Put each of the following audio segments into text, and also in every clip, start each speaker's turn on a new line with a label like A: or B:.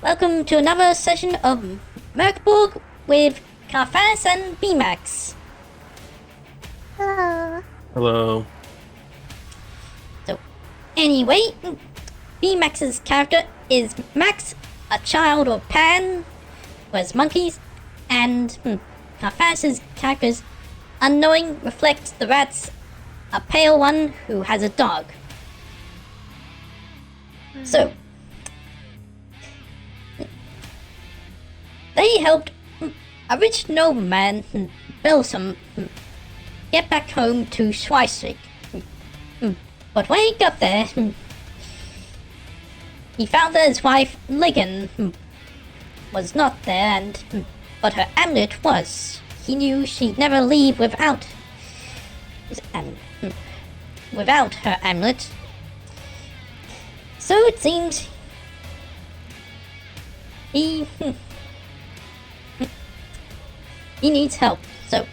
A: welcome to another session of Mörk Borg with Carthannas and Beemax.
B: Hello.
C: Hello.
A: So, anyway, Beemax's character is Max, a child of Pan, who has monkeys, and Carthannas' character is Unknowing, reflects the rats, a pale one who has a dog. So, they helped a rich nobleman, Belsom, get back home to Schweizig. But when he got there, he found that his wife, Ligon, was not there, but her amulet was. He knew she'd never leave without her amulet. So it seems he needs help. So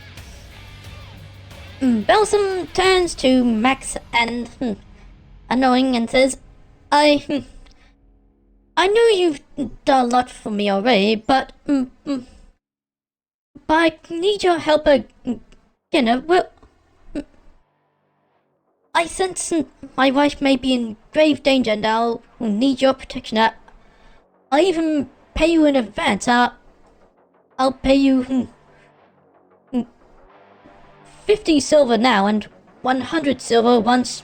A: Belsom turns to Max and Unknowing and says, I know you've done a lot for me already, but I need your help again. Well, I sense my wife may be in grave danger and I'll need your protection. I'll even pay you in advance. I'll pay you 50 silver now and 100 silver once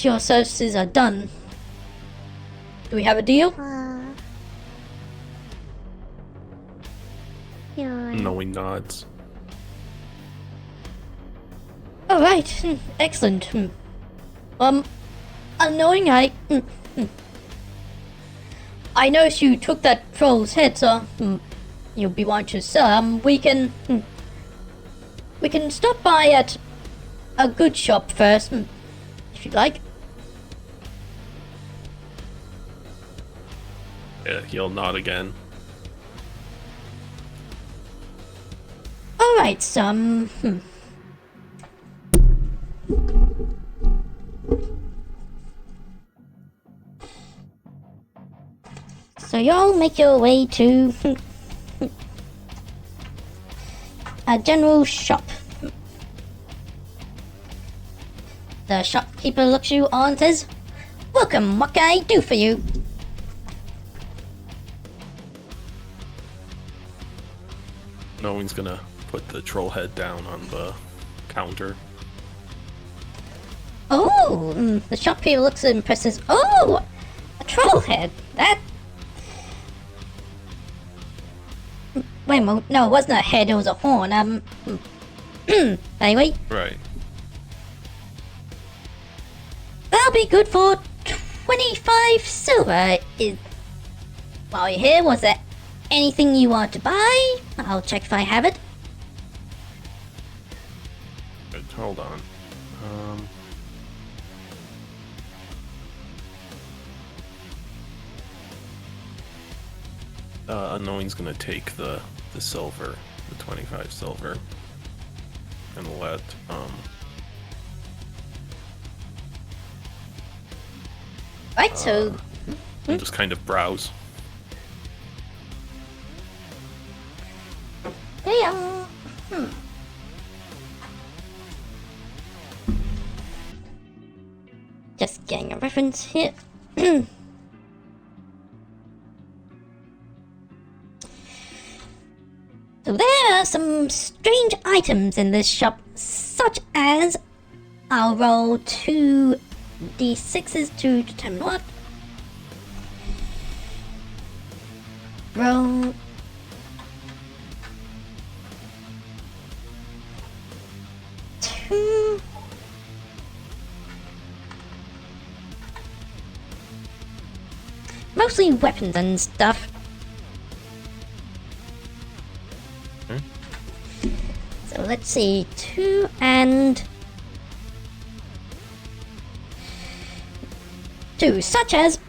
A: your services are done. Do we have a deal?
B: Yeah.
C: Knowing nods.
A: Alright, excellent. Unknowing, I noticed you took that troll's head, so you'll be wanting to sell. We can stop by at a good shop first, if you'd like.
C: Yeah, he'll nod again.
A: Alright, so So y'all make your way to a general shop. The shopkeeper looks you on and says, "Welcome, what can I do for you?"
C: Knowing's gonna put the troll head down on the counter.
A: Oh, the shopkeeper looks impressed and says, "Oh, a troll head, that..." Wait a moment, no, it wasn't a head, it was a horn, anyway.
C: Right.
A: That'll be good for 25 silver. While you're here, was there anything you want to buy? I'll check if I have it.
C: Good, hold on. Unknowing's gonna take the silver, the 25 silver, and let
A: Right, so
C: and just kind of browse.
A: yeah. Just getting a reference here. So there are some strange items in this shop, such as I'll roll 2 d6s to determine what. Roll. Two. Mostly weapons and stuff. So let's see, 2 and 2, such as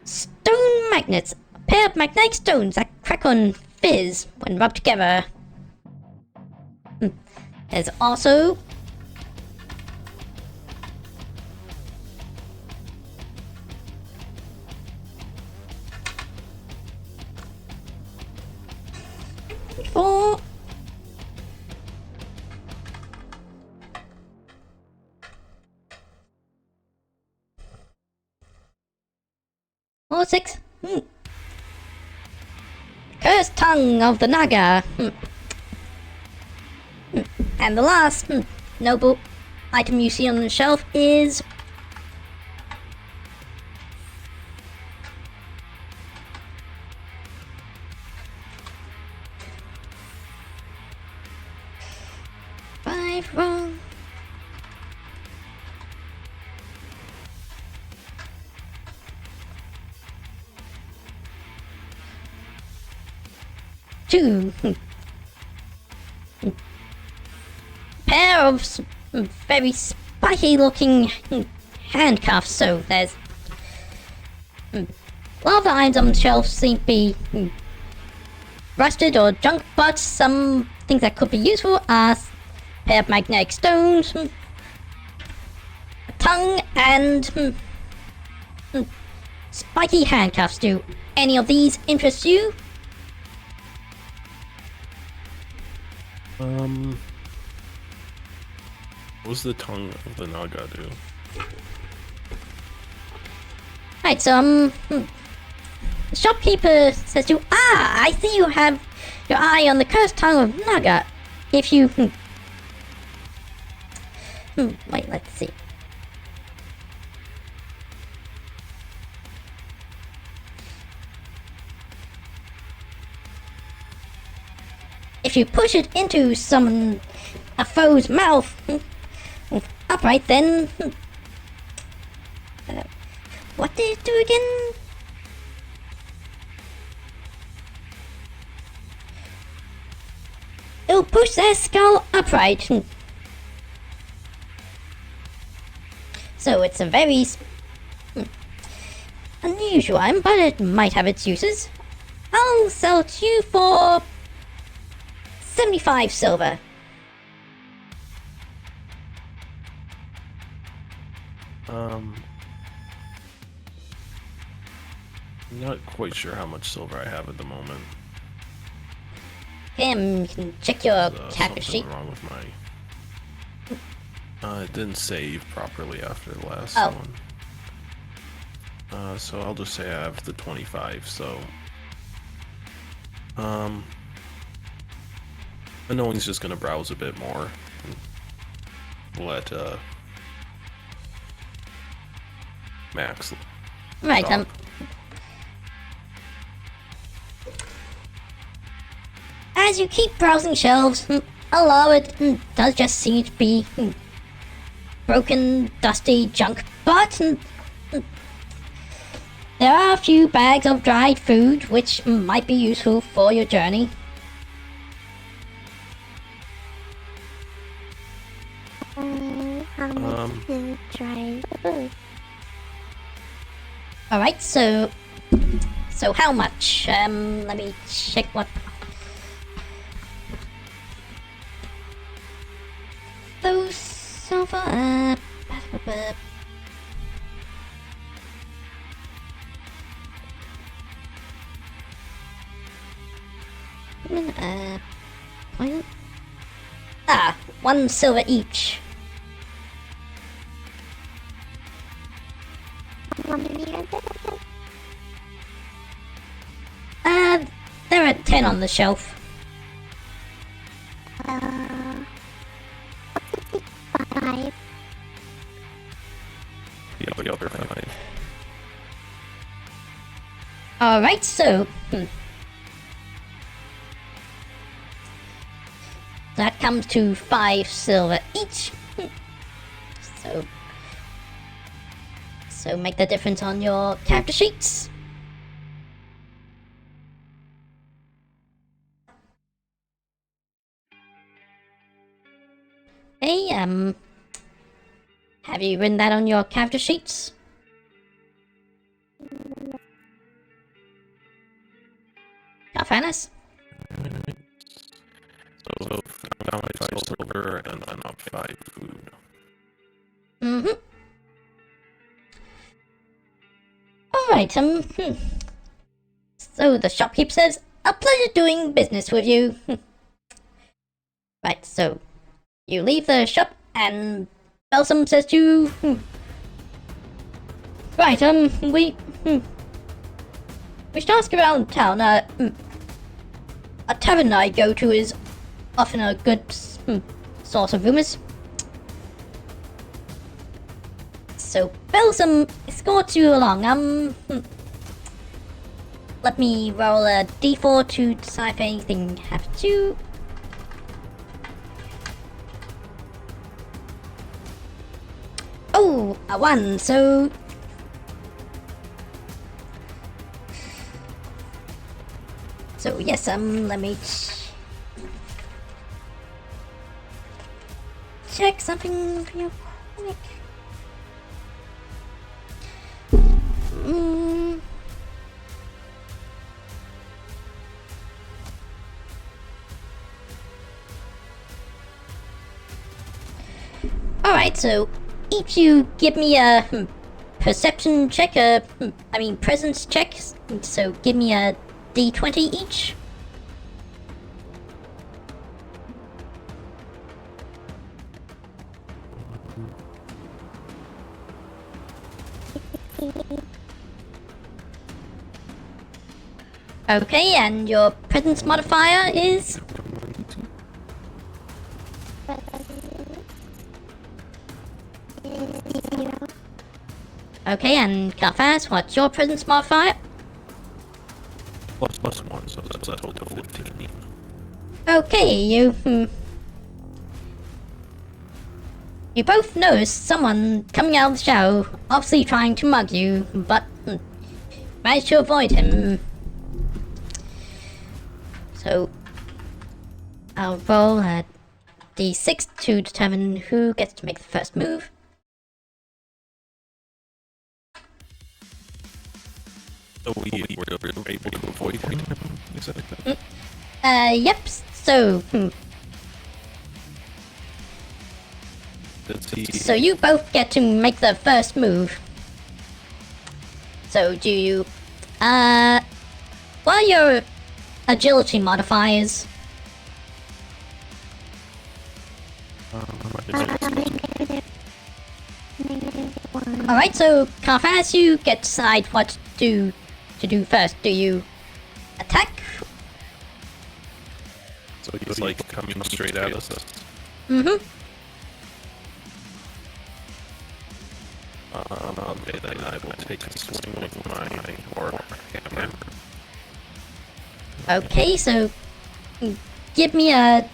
A: stone magnets, a pair of magnetic stones that crack on fizz when rubbed together. There's also 4. Or 6. Cursed tongue of the Naga. And the last noble item you see on the shelf is wrong. Two pair of very spiky looking handcuffs. So there's a lot of the items on the shelf seem to be rusted or junk, but some things that could be useful are a pair of magnetic stones, a tongue, and spiky handcuffs. Do any of these interest you?
C: What does the tongue of the Naga do?
A: Right, so the shopkeeper says to you, I see you have your eye on the cursed tongue of Naga. If you wait, let's see. If you push it into a foe's mouth upright, then what did it do again? It'll push their skull upright. So it's a very unusual one, but it might have its uses. I'll sell it to you for 75 silver.
C: I'm not quite sure how much silver I have at the moment.
A: You can check your character sheet.
C: Something wrong with my... it didn't save properly after the last one. So I'll just say I have the 25, so... I know he's just gonna browse a bit more. And let, Max...
A: Right,
C: talk.
A: As you keep browsing shelves, a lot of it does just seem to be broken, dusty junk, but there are a few bags of dried food which might be useful for your journey.
B: How much is dried food?
A: Alright, so how much? Let me check what... Those silver, one silver each. There are 10 on the shelf.
B: Five.
C: The other 5.
A: Alright, so... that comes to 5 silver each. So make the difference on your character sheets. Hey, have you written that on your character sheets? Carthannas?
C: So down 5 silver and then up 5 food.
A: Mm-hmm. Alright, so the shopkeeper says, a pleasure doing business with you. Right, so you leave the shop and Belsum says to you, right, we should ask around town. A tavern I go to is often a good source of rumors. So Belsum escorts you along. Let me roll a d4 to decide if anything happens to you. Oh, a 1, so... So yes, let me check something real quick. Alright, so each you give me a perception check, presence check. So give me a d20 each. Okay, and your presence modifier is? Okay, and Carthannas, what's your presence modifier?
C: +1, so that's a total of 15.
A: Okay, you both notice someone coming out of the shadow, obviously trying to mug you, but managed to avoid him. So I'll roll a d6 to determine who gets to make the first move.
C: So we were able to avoid him, you said?
A: Yep, so,
C: Does he...
A: So you both get to make the first move. So do you, what are your agility modifiers? Alright, so Carthannas, you get to decide what to do first. Do you attack?
C: So he's like coming straight at us.
A: Mm-hmm.
C: Okay, then I will take a swing with my Borg hammer.
A: Okay, so give me a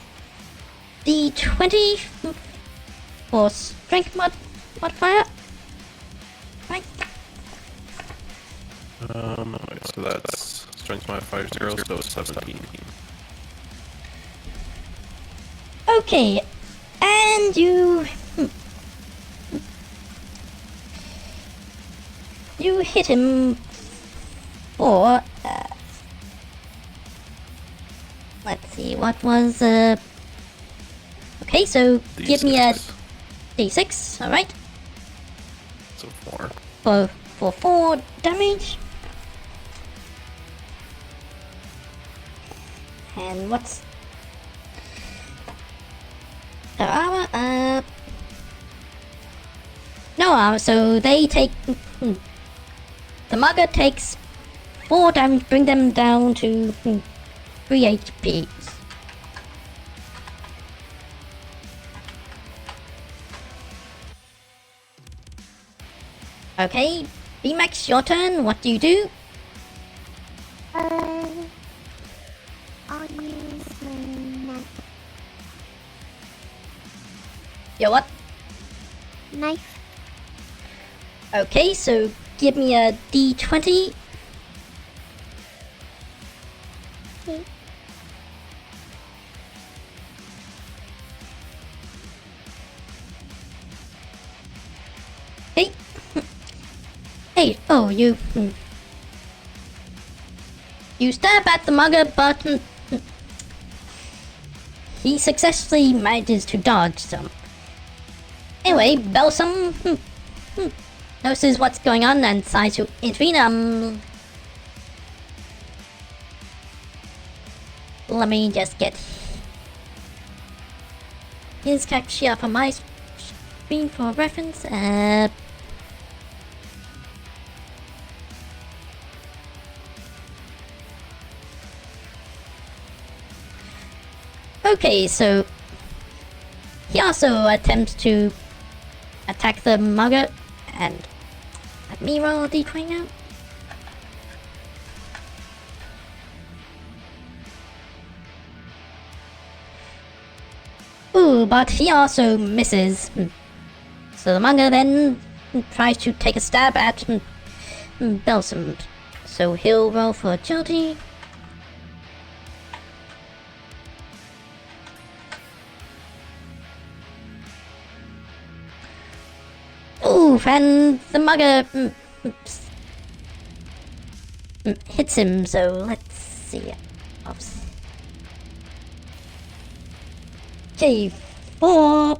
A: d20 for strength modifier. Right.
C: Alright, so that's strength modifier 0, so 17.
A: Okay, and you hit him for let's see, what was okay, so give me a d6, alright?
C: So 4.
A: For 4 damage. And what's their armor? No armor, so they take... The mugger takes 4 damage, bring them down to 3 HP. Okay, Beemax, your turn. What do you do?
B: I'll use my
A: Your what?
B: knife.
A: Okay, so give me a d20.
B: Okay.
A: Hey. Hey, oh, you... You stab at the mugger, but... he successfully manages to dodge some. Anyway, Belsum notices what's going on and decides to intervene. Let me just get... Here's actually up on my screen for reference. Okay, so he also attempts to attack the mugger, and let me roll a d20 now. Ooh, but he also misses. So the mugger then tries to take a stab at Belsum. So he'll roll for agility. Ooh, and the mugger hits him, so let's see. Oops. Okay, 4.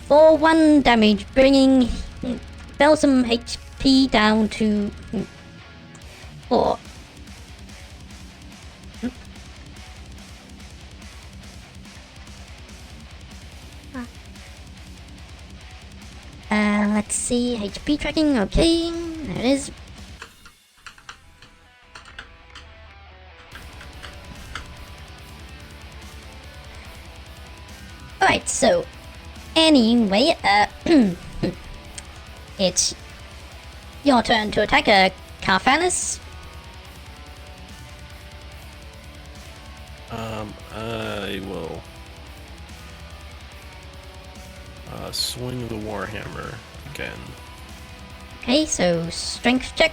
A: 1 damage, bringing Belsum HP down to 4. Let's see, HP tracking, okay, there it is. Alright, so, anyway, it's your turn to attack Carthannas.
C: I will swing the Warhammer again.
A: Okay, so strength check.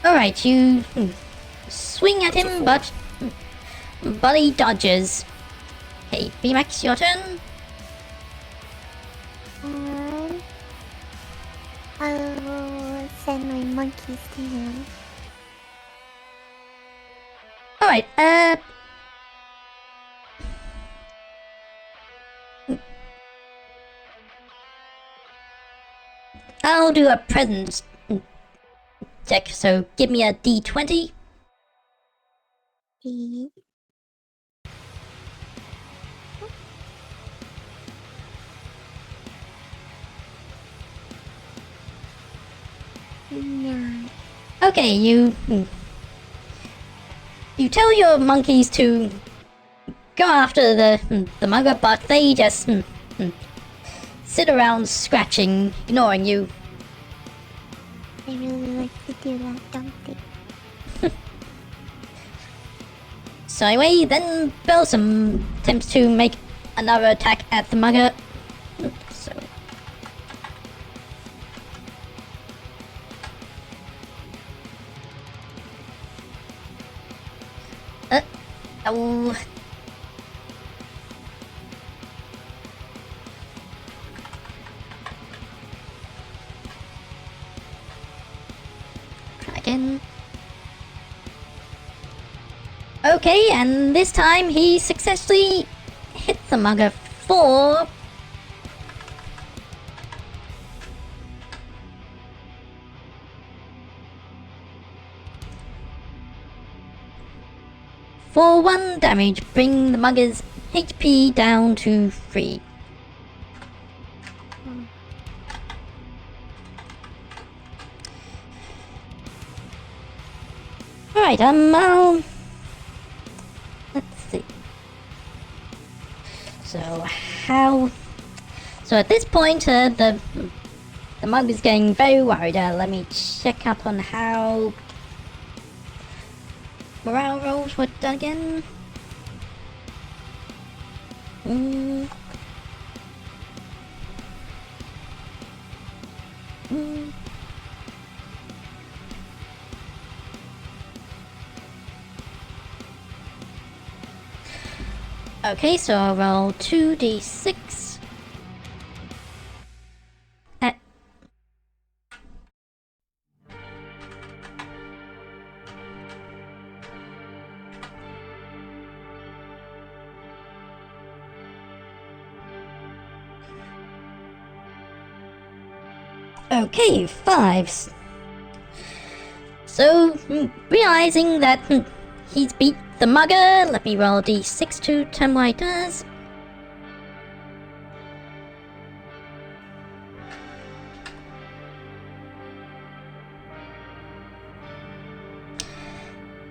A: Alright, you swing at him, but he dodges. Okay, Beemax, your turn.
B: I will send my monkeys to him.
A: Alright, I'll do a presence check, so give me a d20.
B: Okay. Yeah.
A: Okay, you tell your monkeys to go after the mugger, but they just sit around scratching, ignoring you.
B: They really like to do that, don't they?
A: So anyway, then Belsum attempts to make another attack at the mugger. So oh. Try again. Okay, and this time he successfully hits the mugger for 1 damage, bring the mugger's HP down to 3. Alright, let's see. So at this point, the mug is getting very worried. Let me check up on how morale rolls were done again. Okay, so I'll roll 2d6. Okay, 5. So, realizing that he's beat the mugger, let me roll d6 to tell what he does.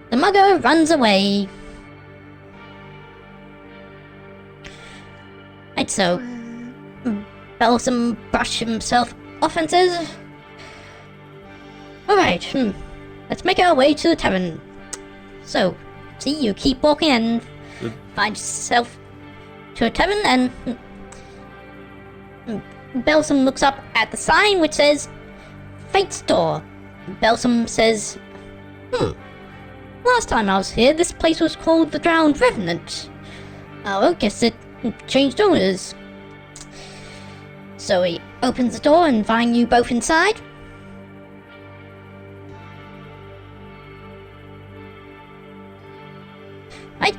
A: The mugger runs away. Right, so Balsam brushed himself off and says, "Alright, let's make our way to the tavern." So, see, you keep walking and find yourself to a tavern, and Balsam looks up at the sign which says Fate's Door. Balsam says, "Last time I was here, this place was called the Drowned Revenant. I guess it changed owners." So he opens the door and finds you both inside. Right.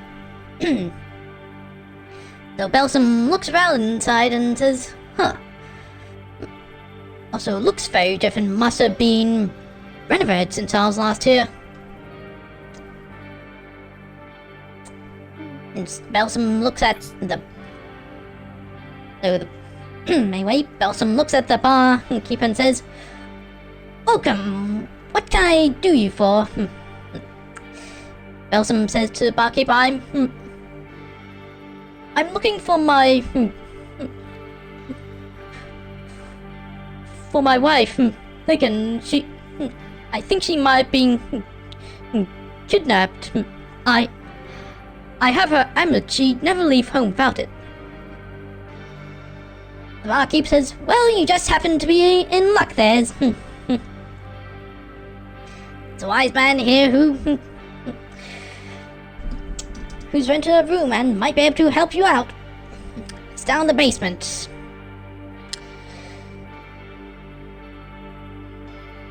A: So Balsam looks around inside and says, Also looks very different, must have been renovated since I was last here. And Balsam looks at the... Anyway, Balsam looks at the barkeeper and says, "Welcome, what can I do you for?" Balsam says to the barkeeper, I'm looking for my... for my wife, Megan. I think she might have been kidnapped. I have her amulet. She'd never leave home without it. The barkeep says, "Well, you just happen to be in luck there." There's a wise man here who's rented a room and might be able to help you out. It's down the basement.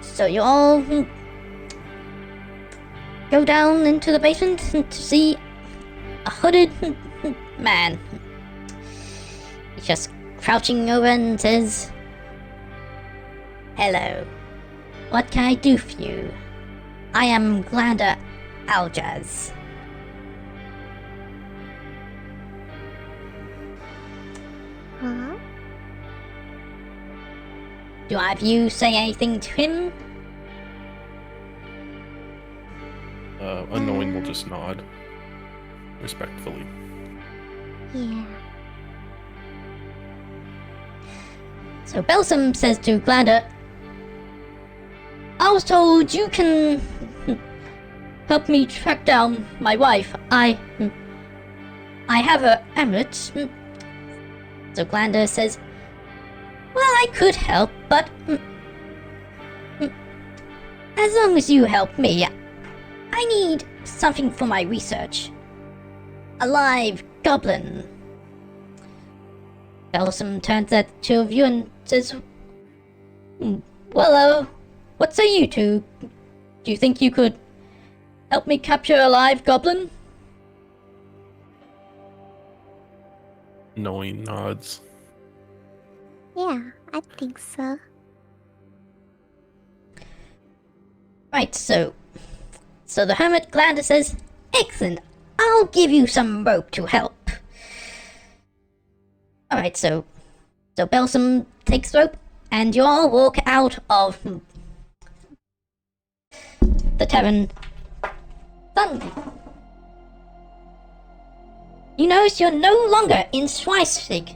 A: So you all go down into the basement to see a hooded man. He's just crouching over and says, "Hello, what can I do for you? I am Glander Aljaz."
B: Huh?
A: Do either of you say anything to him?
C: Unknowing will just nod respectfully.
B: Yeah.
A: So Balsam says to Glander, "I was told you can help me track down my wife. I have her amulet." So Glander says, "Well, I could help, but as long as you help me, I need something for my research. A live goblin." Balsam turns at the two of you and says, "Well, what say you two? Do you think you could help me capture a live goblin?"
C: Knowing nods.
B: Yeah, I think so.
A: Right, so the hermit Glander says, "Excellent, I'll give you some rope to help." Alright, so Balsam takes the rope, and you all walk out of the tavern. Suddenly, you notice you're no longer in Schweizig.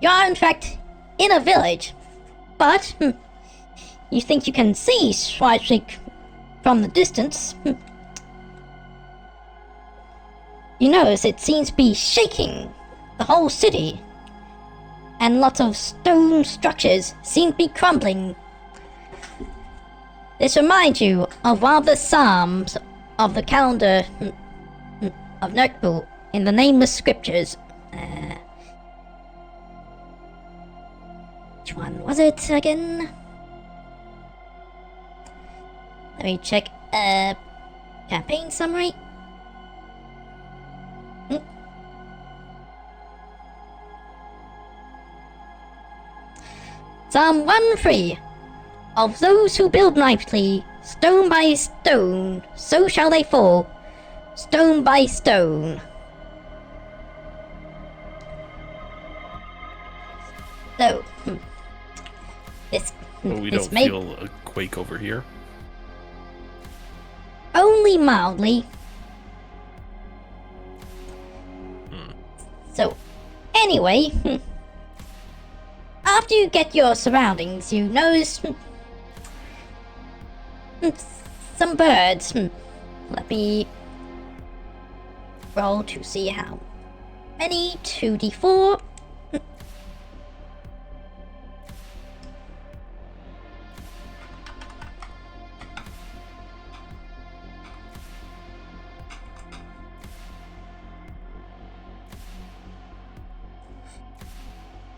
A: You are in fact in a village, but you think you can see Schweizig from the distance. You notice it seems to be shaking the whole city, and lots of stone structures seem to be crumbling. This reminds you of one of the psalms of the calendar of Notebook in the Nameless Scriptures. Which one was it again? Let me check. Campaign summary. Psalm 1:3. Of those who build nightly, stone by stone, so shall they fall. Stone by stone. So, this
C: But we
A: this
C: don't
A: may
C: feel a quake over here.
A: only mildly. So, anyway, after you get your surroundings, you notice some birds. Let me roll to see how many. 2d4.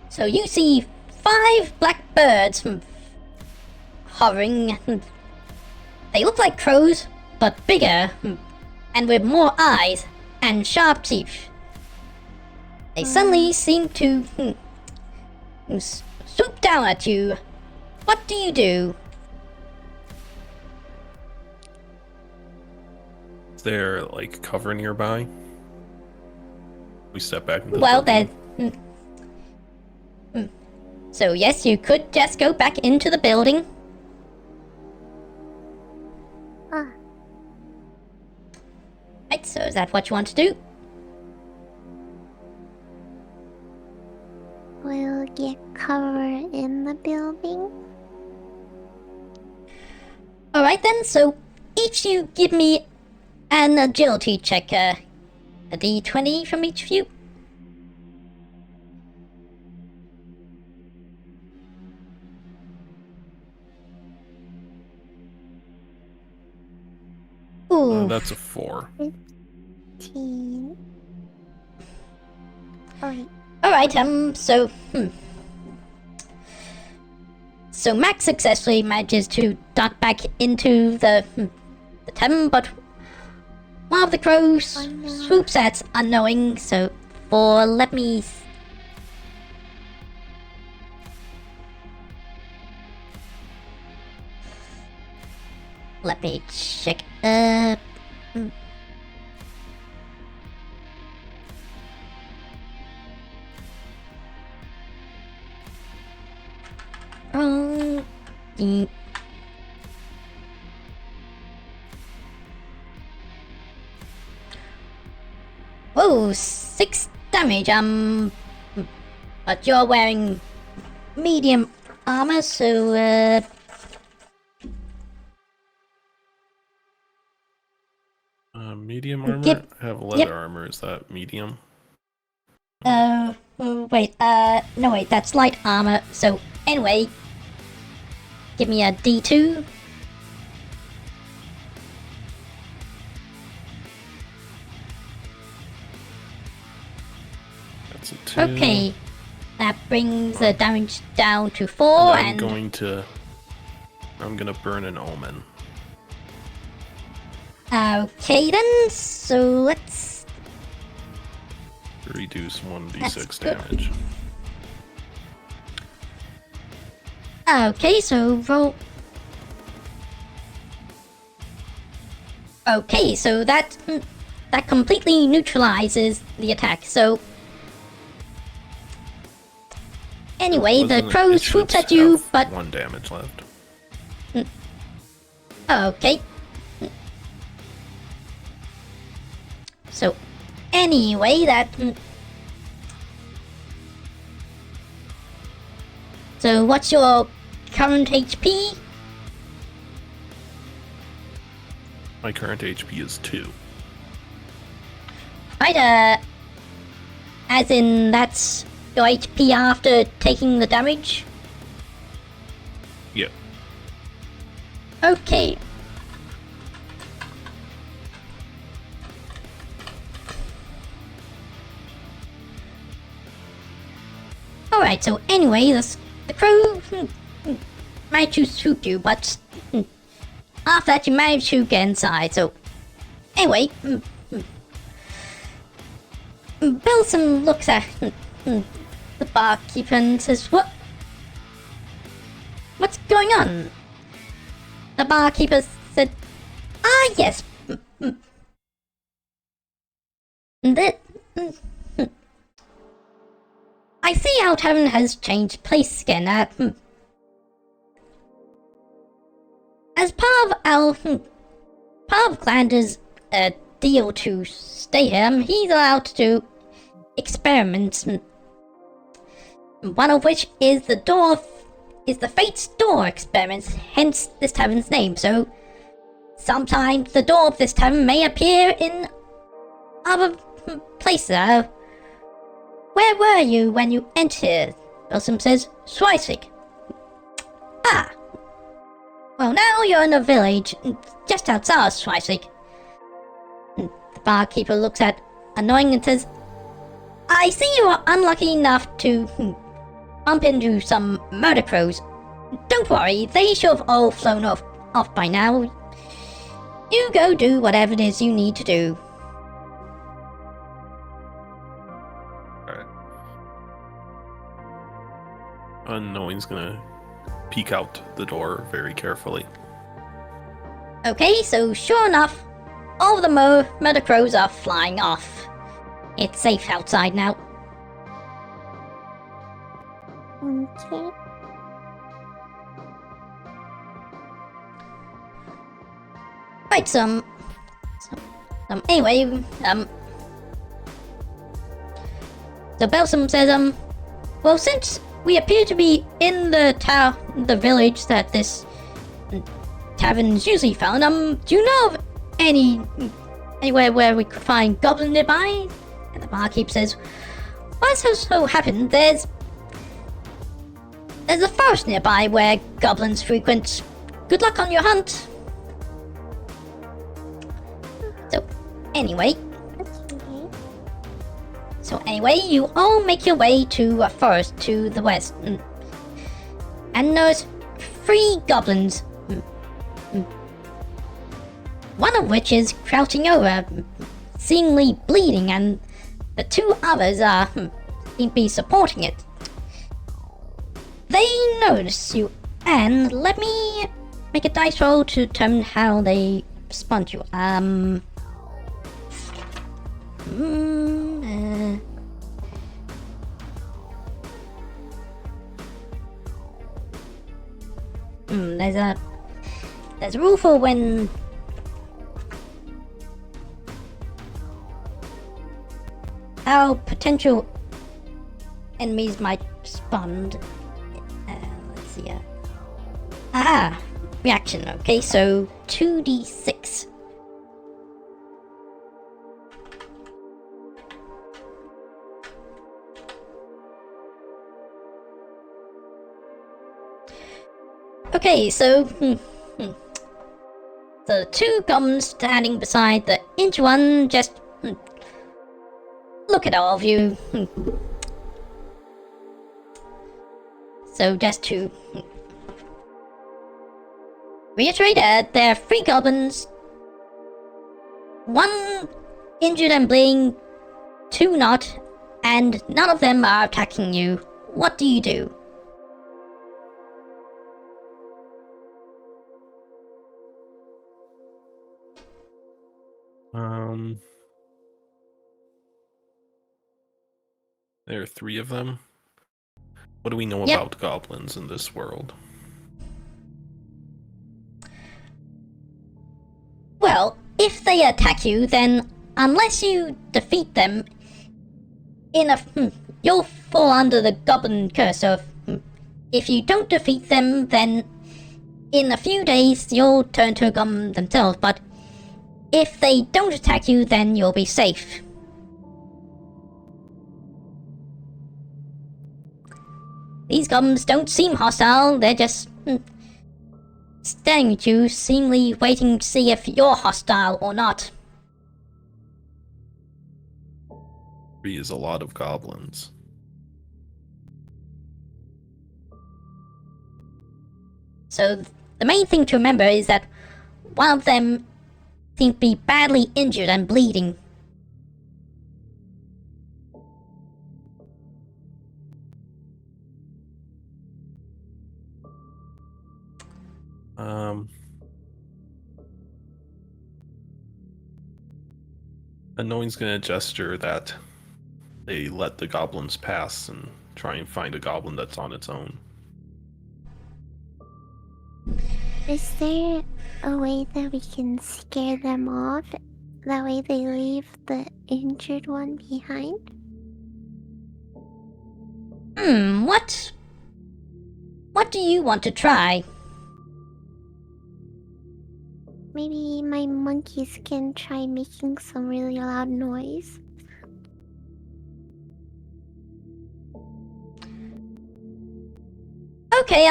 A: So you see 5 black birds hovering. They look like crows, but bigger, and with more eyes and sharp teeth. They suddenly seem to swoop down at you. What do you do?
C: Is there like cover nearby? We step back into the
A: Well,
C: building.
A: then. So yes, you could just go back into the building.
B: Ah,
A: Right, so is that what you want to do?
B: we'll get cover in the building.
A: Alright then, so each you give me an agility check, a d20 from each of you. Ooh,
C: That's a 4.
B: 15. Oh, wait.
A: alright, so Max successfully manages to duck back into the tavern, but one of the crows
B: Oh, no.
A: swoops at unknowing, so for let me check. Mm, Whoa, 6 damage. But you're wearing medium armor, so
C: Medium armor?
A: Yep.
C: I have leather armor. Is that medium?
A: wait, no wait, that's light armor. So anyway, give me a D2.
C: That's a 2.
A: Okay, that brings the damage down to 4,
C: And
A: and
C: I'm gonna burn an omen.
A: okay then. So let's.
C: Reduce 1d6
A: That's good.
C: damage.
A: Okay, so roll. Okay, so that completely neutralizes the attack. So anyway, the crow
C: It
A: swoops
C: should
A: at you,
C: have
A: but
C: 1 damage left.
A: okay. So anyway, that. So what's your current HP?
C: My current HP is 2.
A: Right, as in that's your HP after taking the damage?
C: Yeah.
A: Okay. Alright, so anyway, the crow managed to shoot you, but after that you managed to get inside, so anyway, Bilson looks at the barkeeper and says, what's going on? the barkeeper said, "Ah, yes. That, I see our tavern has changed place again. As part of our part of Glander's deal to stay here, he's allowed to do experiments. One of which is the Fate's Door experiments, hence this tavern's name. So sometimes the door of this tavern may appear in other places. Where were you when you entered? Belsum says, Schweizig. Ah. Well, now you're in a village just outside of Schweizig. The barkeeper looks at annoying and says, I see you are unlucky enough to bump into some murder crows. Don't worry, they should have all flown off by now. You go do whatever it is you need to do.
C: Alright. Unknowing's gonna peek out the door very carefully.
A: Okay, so sure enough, all the murder crows are flying off. It's safe outside now.
B: Okay.
A: Right, anyway, so Belsum says, well, since we appear to be in the village that this tavern's usually found, do you know of anywhere where we could find goblins nearby? And the barkeep says, well, it so happened there's a forest nearby where goblins frequent. Good luck on your hunt. So anyway, you all make your way to a forest to the west. And there's 3 goblins. One of which is crouching over, seemingly bleeding, and the 2 others seem to be supporting it. They notice you, and let me make a dice roll to determine how they respond to you. There's a rule for when how potential enemies might respond. Let's see. Reaction. Okay, so 2d6. Okay, so the 2 goblins standing beside the injured one just look at all of you. So just to reiterate, there are 3 goblins, 1 injured and bleeding, 2 not, and none of them are attacking you. What do you do?
C: There are 3 of them. What do we know
A: Yep.
C: about goblins in this world?
A: Well, if they attack you, then unless you defeat them, you'll fall under the goblin curse. So if you don't defeat them, then in a few days you'll turn to a goblin themselves. But if they don't attack you, then you'll be safe. These goblins don't seem hostile, they're just staring at you, seemingly waiting to see if you're hostile or not.
C: 3 is a lot of goblins.
A: So the main thing to remember is that one of them seems to be badly injured and bleeding.
C: Knowing's gonna gesture that they let the goblins pass and try and find a goblin that's on its own.
B: Is there a way that we can scare them off? That way they leave the injured one behind?
A: What do you want to try?
B: Maybe my monkeys can try making some really loud noise.
A: Okay,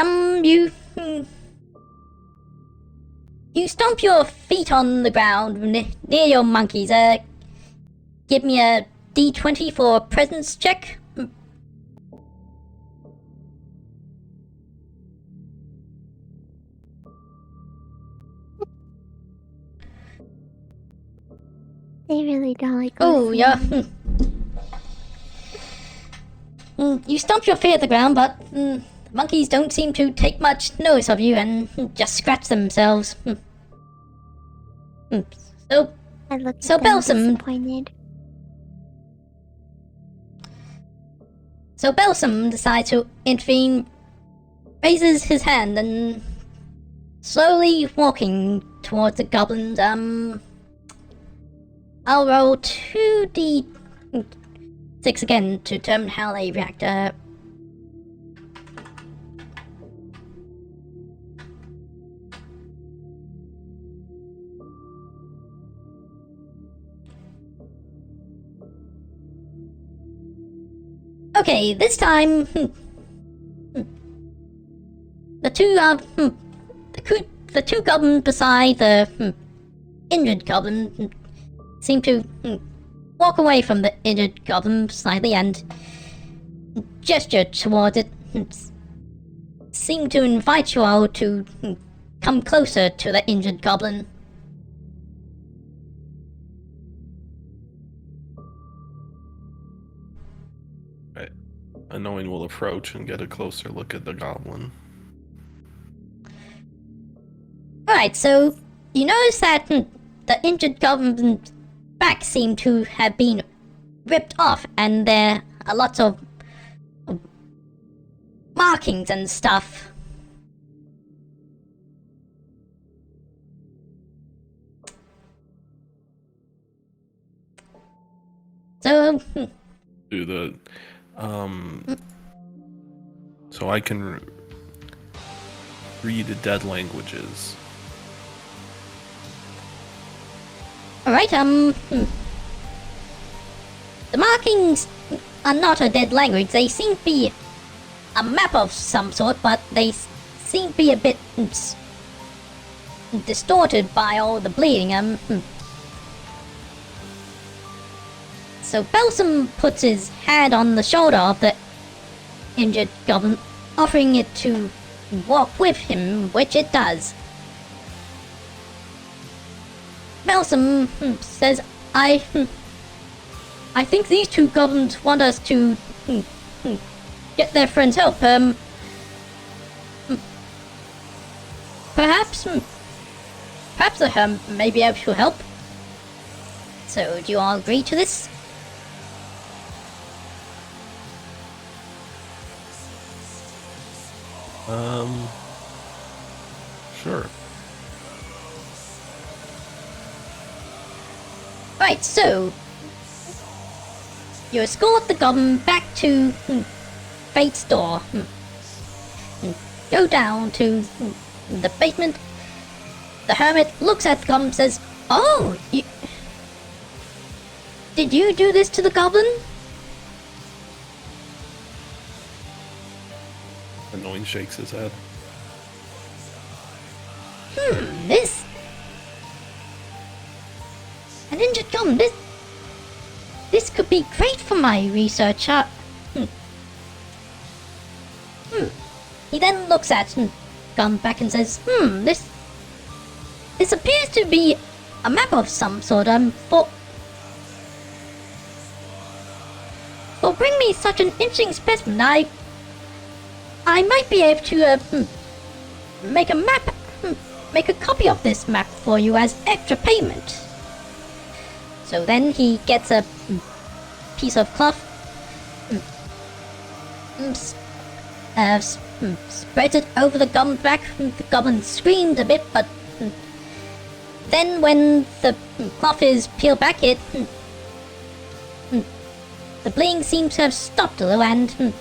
A: you stomp your feet on the ground near your monkeys. Give me a D20 for a presence check.
B: They really don't like
A: Oh,
B: listening.
A: yeah. You stomp your feet at the ground, but monkeys don't seem to take much notice of you and just scratch themselves. So,
B: I look at
A: So
B: them
A: Balsam-
B: disappointed.
A: so Balsam decides to intervene, raises his hand and slowly walking towards the goblins. I'll roll 2d6 again to determine how they react. Okay, this time, the two goblins beside the injured goblin seem to walk away from the injured goblin slightly and gesture towards it. Seem to invite you all to come closer to the injured goblin.
C: Right. Knowing will approach and get a closer look at the goblin.
A: Alright, so you notice that the injured goblin's back seemed to have been ripped off, and there are lots of markings and stuff. So,
C: Do the so I can read dead languages.
A: alright, the markings are not a dead language. They seem to be a map of some sort, but they seem to be a bit distorted by all the bleeding. So Balsam puts his hand on the shoulder of the injured goblin, offering it to walk with him, which it does. Balsam says, I think these two goblins want us to get their friend's help. Perhaps the hermit may be able to help. So, do you all agree to this?
C: Sure.
A: Right, so you escort the goblin back to Fate's door. Go down to the basement. The hermit looks at the goblin and says, "Oh, did you do this to the goblin?"
C: Knowing shakes his head.
A: This... An injured goblin, this could be great for my research. He then looks at goblin back and says, this appears to be a map of some sort. For bring me such an interesting specimen, I might be able to make a copy of this map for you as extra payment. So then he gets a piece of cloth, spreads it over the goblin's back. The goblin screamed a bit, but then when the cloth is peeled back, the bleeding seems to have stopped a little, and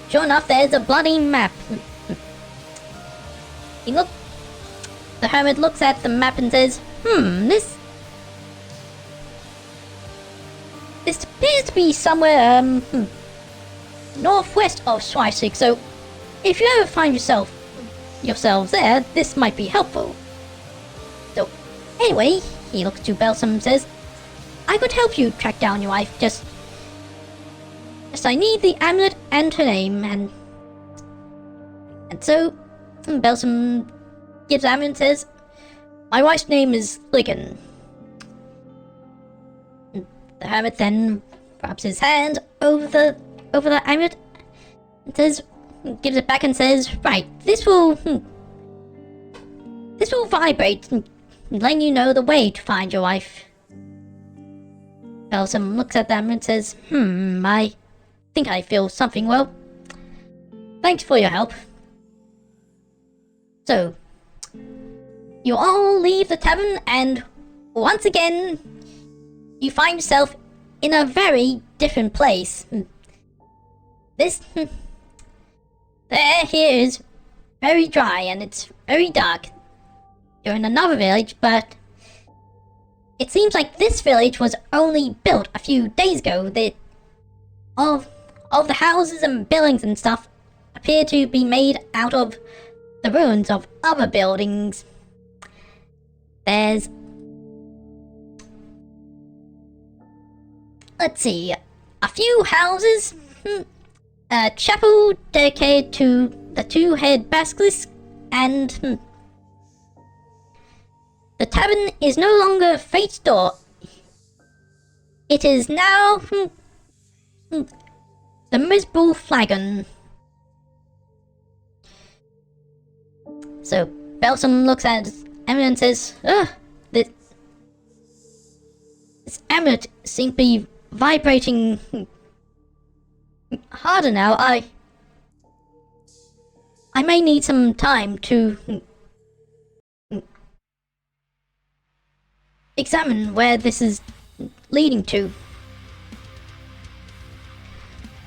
A: sure enough, there's a bloody map. The hermit looks at the map and says, this appears to be somewhere, northwest of Schweizig, so if you ever find yourselves there, this might be helpful. So, anyway, he looks to Balsam and says, I could help you track down your wife, just I need the amulet and her name, and so Balsam gives the amulet and says, my wife's name is Ligon. The hermit then wraps his hand over the amulet and gives it back and says, right, this will vibrate, letting you know the way to find your wife. Balsam looks at the amulet and says, I think I feel something. Well, thanks for your help. So, you all leave the tavern, and once again, you find yourself in a very different place. This the air here is very dry and it's very dark. You're in another village, but it seems like this village was only built a few days ago. All the houses and buildings and stuff appear to be made out of the ruins of other buildings. There's, let's see, a few houses, a chapel dedicated to the two-headed basilisk, and the tavern is no longer Fate's Door. It is now the Miserable Flagon. So Balsam looks at his amulet and says, this amulet seems to be vibrating harder now. I may need some time to examine where this is leading to.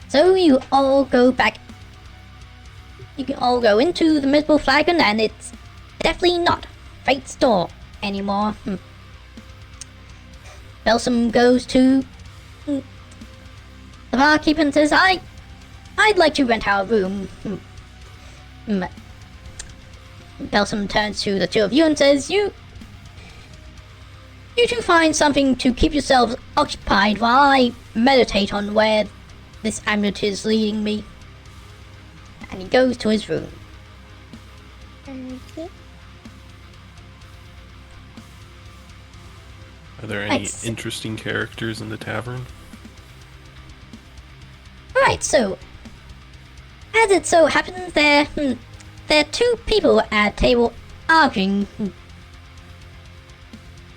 A: So you all go back. You can all go into the Miserable Flagon, and it's definitely not Fate's Door anymore. Balsam goes to the barkeeper and says, I'd like to rent out a room. Balsam turns to the two of you and says, You two find something to keep yourselves occupied while I meditate on where this amulet is leading me. And he goes to his room.
B: Okay.
C: Are there any interesting characters in the tavern?
A: Alright, so as it so happens, there are two people at a table arguing.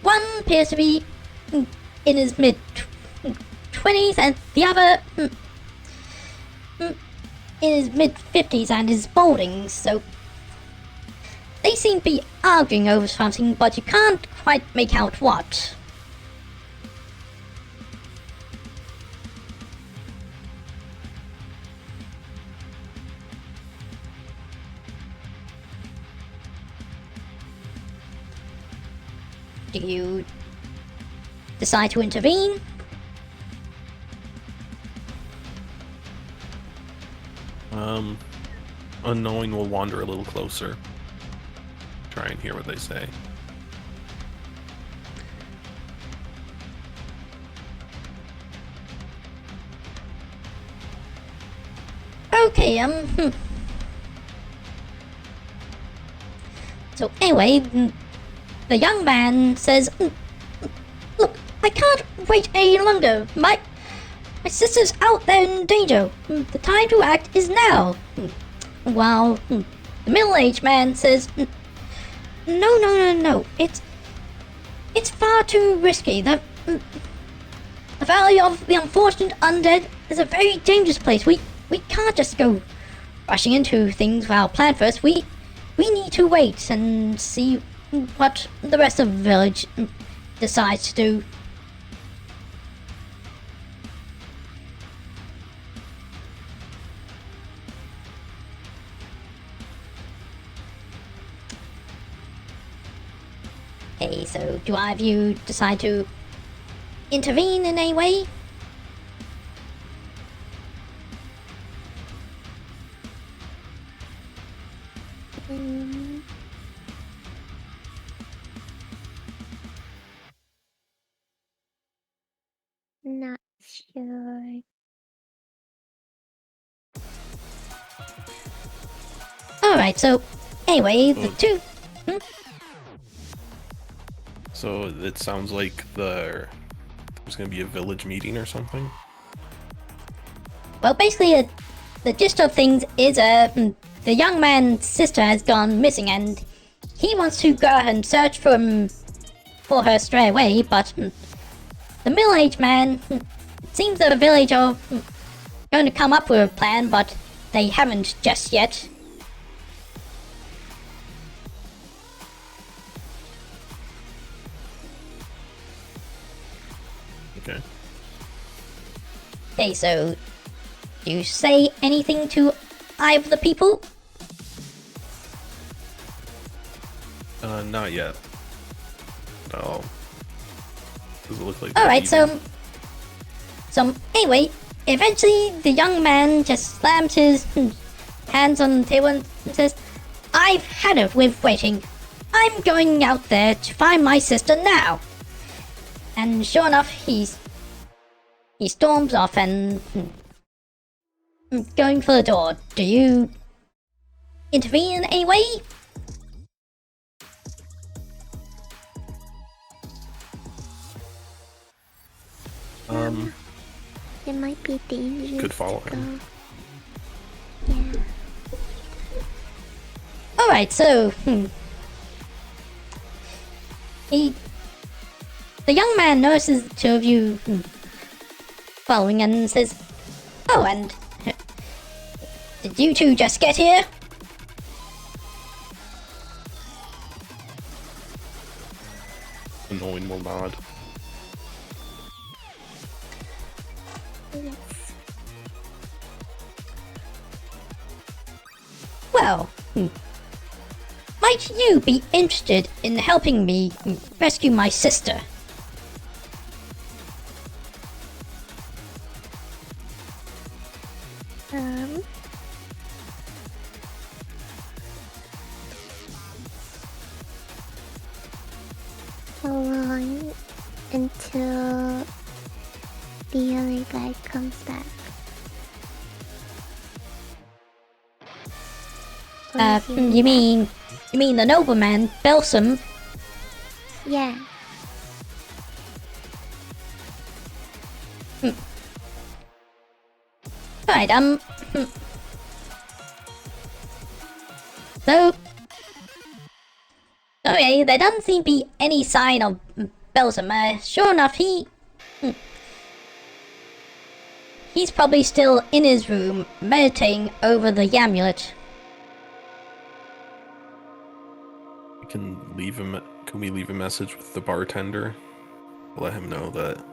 A: One appears to be in his mid-20s, and the other in his mid-50s and is balding, so they seem to be arguing over something, but you can't quite make out what. Do you decide to intervene?
C: Unknowing will wander a little closer. Try and hear what they say.
A: Okay, So anyway, the young man says, Look, I can't wait any longer. My sister's out there in danger. The time to act is now. While the middle-aged man says, No. It's far too risky. The Valley of the Unfortunate Undead is a very dangerous place. We can't just go rushing into things without a plan first. We need to wait and see what the rest of the village decides to do. Okay, so do either of you decide to intervene in any way?
B: Not sure.
A: Alright, so anyway, the two...
C: So it sounds like there's gonna be a village meeting or something?
A: Well, basically, the gist of things is the young man's sister has gone missing, and he wants to go out and search for her straight away. But the middle-aged man, it seems the village are going to come up with a plan, but they haven't just yet.
C: Okay.
A: Okay, so do you say anything to either of the people?
C: Not yet. No. Does it look like?
A: Alright, so anyway, eventually the young man just slams his hands on the table and says, "I've had it with waiting. I'm going out there to find my sister now." And sure enough, he storms off and going for the door. Do you intervene in any way?
B: It might be dangerous.
C: Could follow
B: to
C: him.
B: go. Yeah.
A: Alright, so the young man notices the two of you following and says, "Oh, and did you two just get here?"
C: Annoying will nod.
B: Yes.
A: Well, might you be interested in helping me rescue my sister?
B: How long until the other guy comes back? Or is he
A: You mean the nobleman, Belsum?
B: Yeah.
A: Right, so... Okay, there doesn't seem to be any sign of Belsum. Sure enough, he's probably still in his room, meditating over the amulet.
C: Can we leave a message with the bartender? Let him know that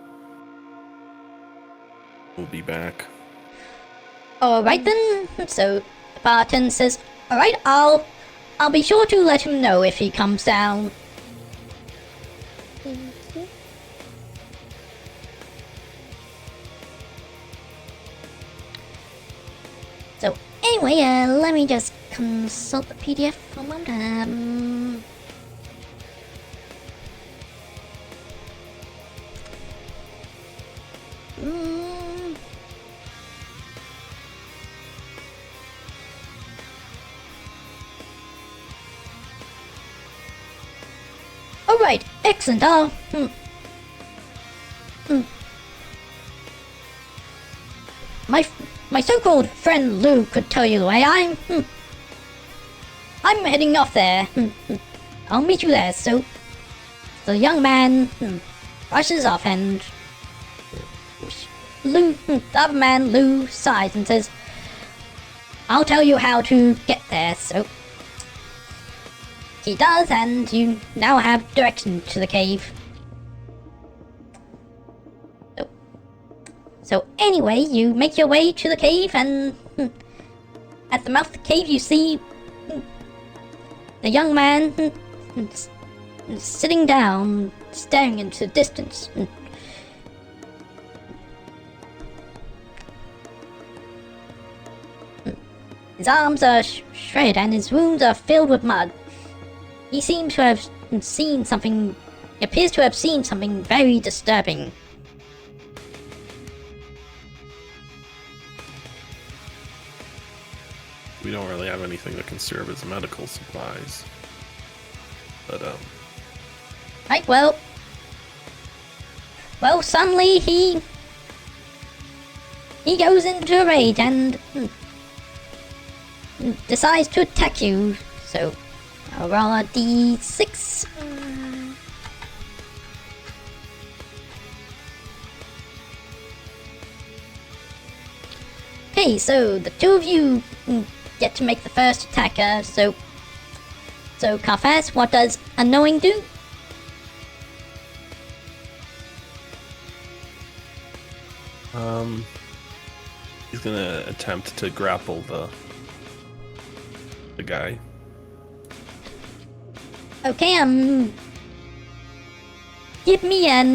C: we'll be back.
A: Alright then, so the bartender says, "Alright, I'll be sure to let him know if he comes down."
B: Thank you.
A: So anyway, let me just consult the PDF for a moment. Alright, excellent. My so-called friend Lou could tell you the way. I'm heading off there. I'll meet you there, so the young man rushes off, and the other man, Lou, sighs and says, I'll tell you how to get there. So he does, and you now have direction to the cave. So anyway, you make your way to the cave, and at the mouth of the cave you see the young man sitting down, staring into the distance. His arms are shredded and his wounds are filled with mud. He seems to have seen something, appears to have seen something very disturbing.
C: We don't really have anything that can serve as medical supplies. But,
A: Right, well, suddenly he goes into a rage and decides to attack you. So, I'll roll a d6. Okay, so the two of you get to make the first attack. So Carthannas, what does unknowing do?
C: He's gonna attempt to grapple the guy.
A: Okay, give me a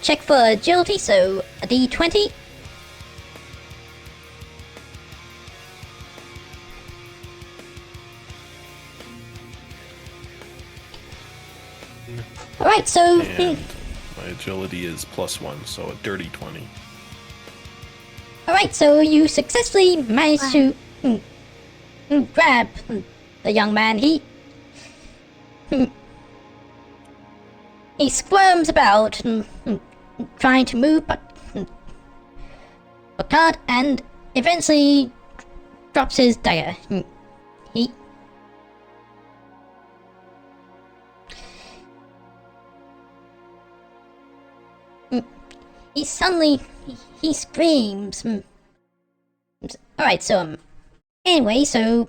A: check for agility, so a d20. Alright, so
C: And my agility is +1, so a dirty 20.
A: alright, so you successfully managed to grab the young man. He squirms about, trying to move, but can't, and eventually drops his dagger. He suddenly screams. Alright, so anyway, so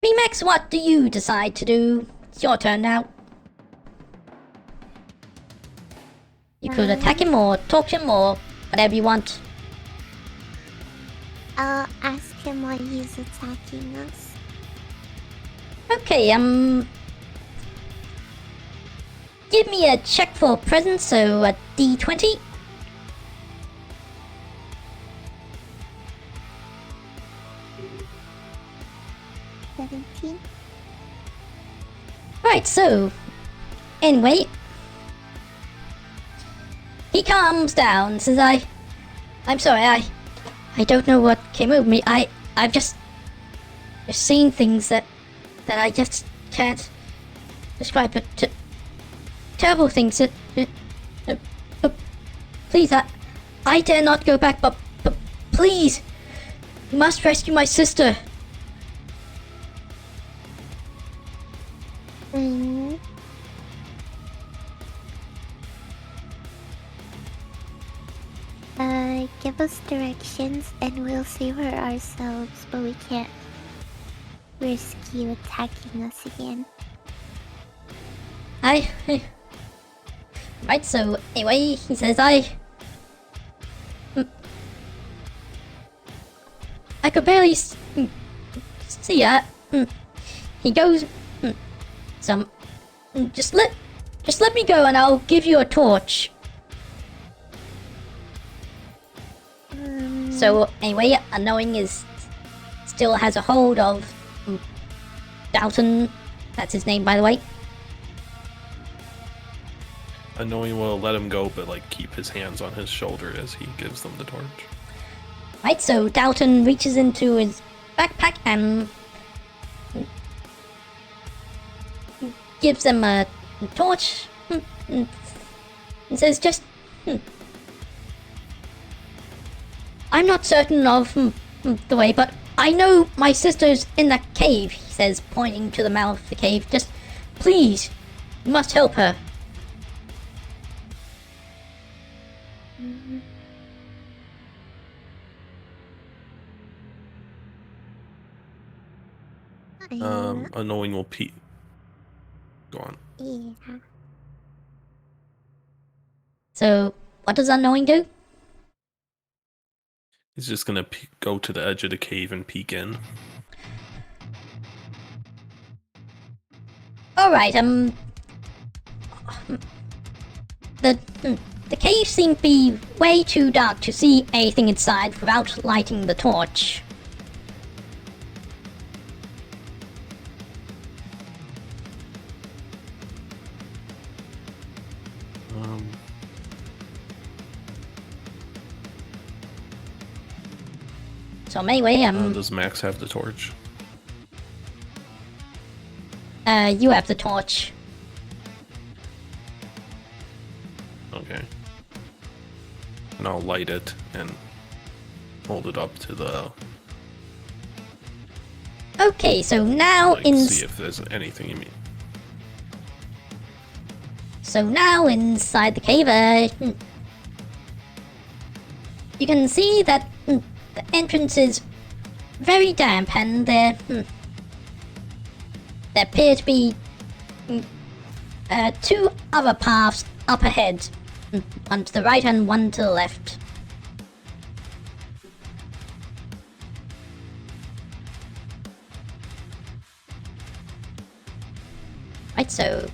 A: Beemax, what do you decide to do? It's your turn now. You could attack him or talk to him or whatever you want.
B: I'll ask him why he's attacking us.
A: Okay, give me a check for presence, so a d20. Right, so anyway, he calms down, says I'm sorry, I don't know what came over me. I've just seen things that I just can't describe, but terrible things that please, I dare not go back, but please, you must rescue my sister.
B: Give us directions and we'll save her ourselves, but we can't risk you attacking us again.
A: Right, so anyway, he says I could barely see her. He goes, just let me go and I'll give you a torch. So anyway, unknowing still has a hold of Dalton. That's his name, by the way.
C: Unknowing will let him go, but like keep his hands on his shoulder as he gives them the torch.
A: Right, so Dalton reaches into his backpack and gives them a torch and says, just I'm not certain of the way, but I know my sister's in that cave, he says, pointing to the mouth of the cave. Just Please, you must help her.
C: Unknowing will peek. Go on.
B: Yeah.
A: So, what does Unknowing do?
C: He's just gonna go to the edge of the cave and peek in.
A: Alright, the cave seemed to be way too dark to see anything inside without lighting the torch. So anyway,
C: Does Max have the torch?
A: you have the torch.
C: Okay. And I'll light it and hold it up to the...
A: Okay, so now
C: see if there's anything you mean.
A: So now inside the cave, you can see that the entrance is very damp, and there appear to be two other paths up ahead, one to the right and one to the left. Right, so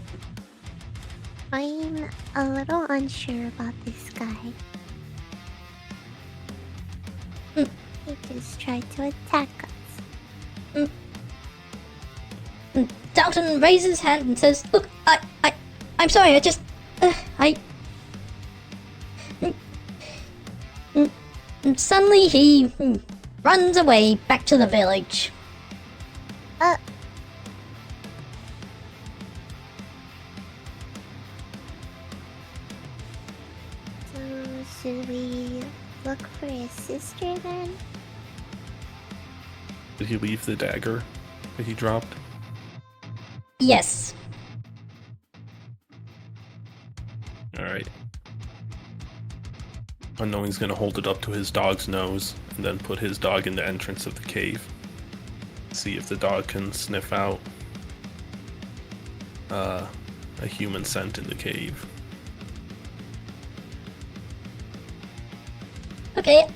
B: I'm a little unsure about this guy. He just tried to attack us.
A: Dalton raises his hand and says, "Look, I'm sorry, I just, And suddenly he runs away back to the village.
B: So should we look for his sister then?
C: Did he leave the dagger that he dropped?
A: Yes.
C: Alright. Unknowing's gonna hold it up to his dog's nose and then put his dog in the entrance of the cave. See if the dog can sniff out a human scent in the cave.
A: Okay,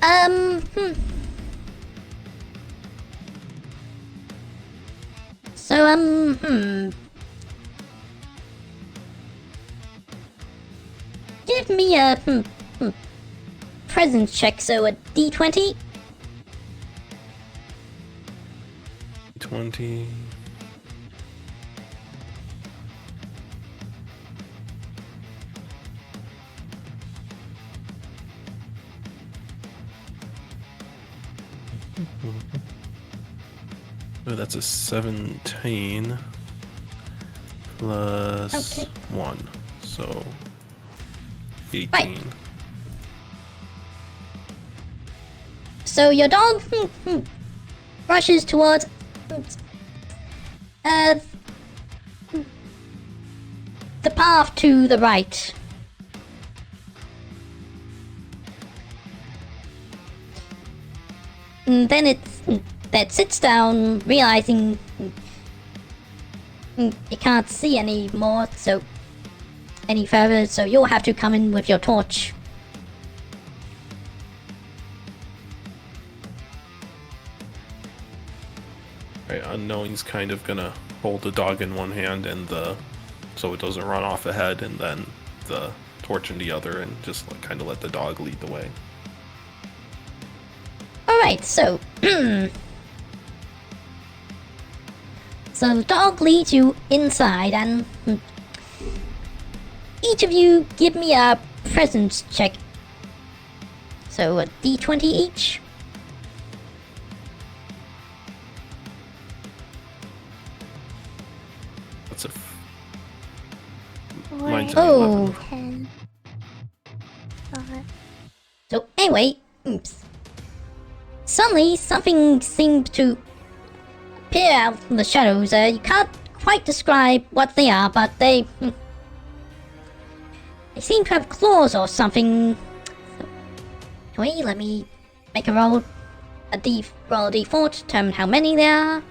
A: So, give me a, presence check, so a D20.
C: 20. Oh, that's a 17 plus
A: Okay.
C: 1, so 18.
A: Right. So your dog rushes towards the path to the right. And then that sits down, realizing it can't see any more, so any further, so you'll have to come in with your torch.
C: Right, Unknowing's kind of gonna hold the dog in one hand and so it doesn't run off ahead, and then the torch in the other, and just kind of let the dog lead the way.
A: Alright, so so the dog leads you inside, and each of you give me a presence check. So a D20 each.
C: That's a
B: Or
C: mine's an
A: Oh.
C: 11.
B: 10.
A: So anyway, suddenly something seemed to appear out from the shadows. You can't quite describe what they are, but they seem to have claws or something. So, anyway, let me make a roll a d4 to determine how many there are.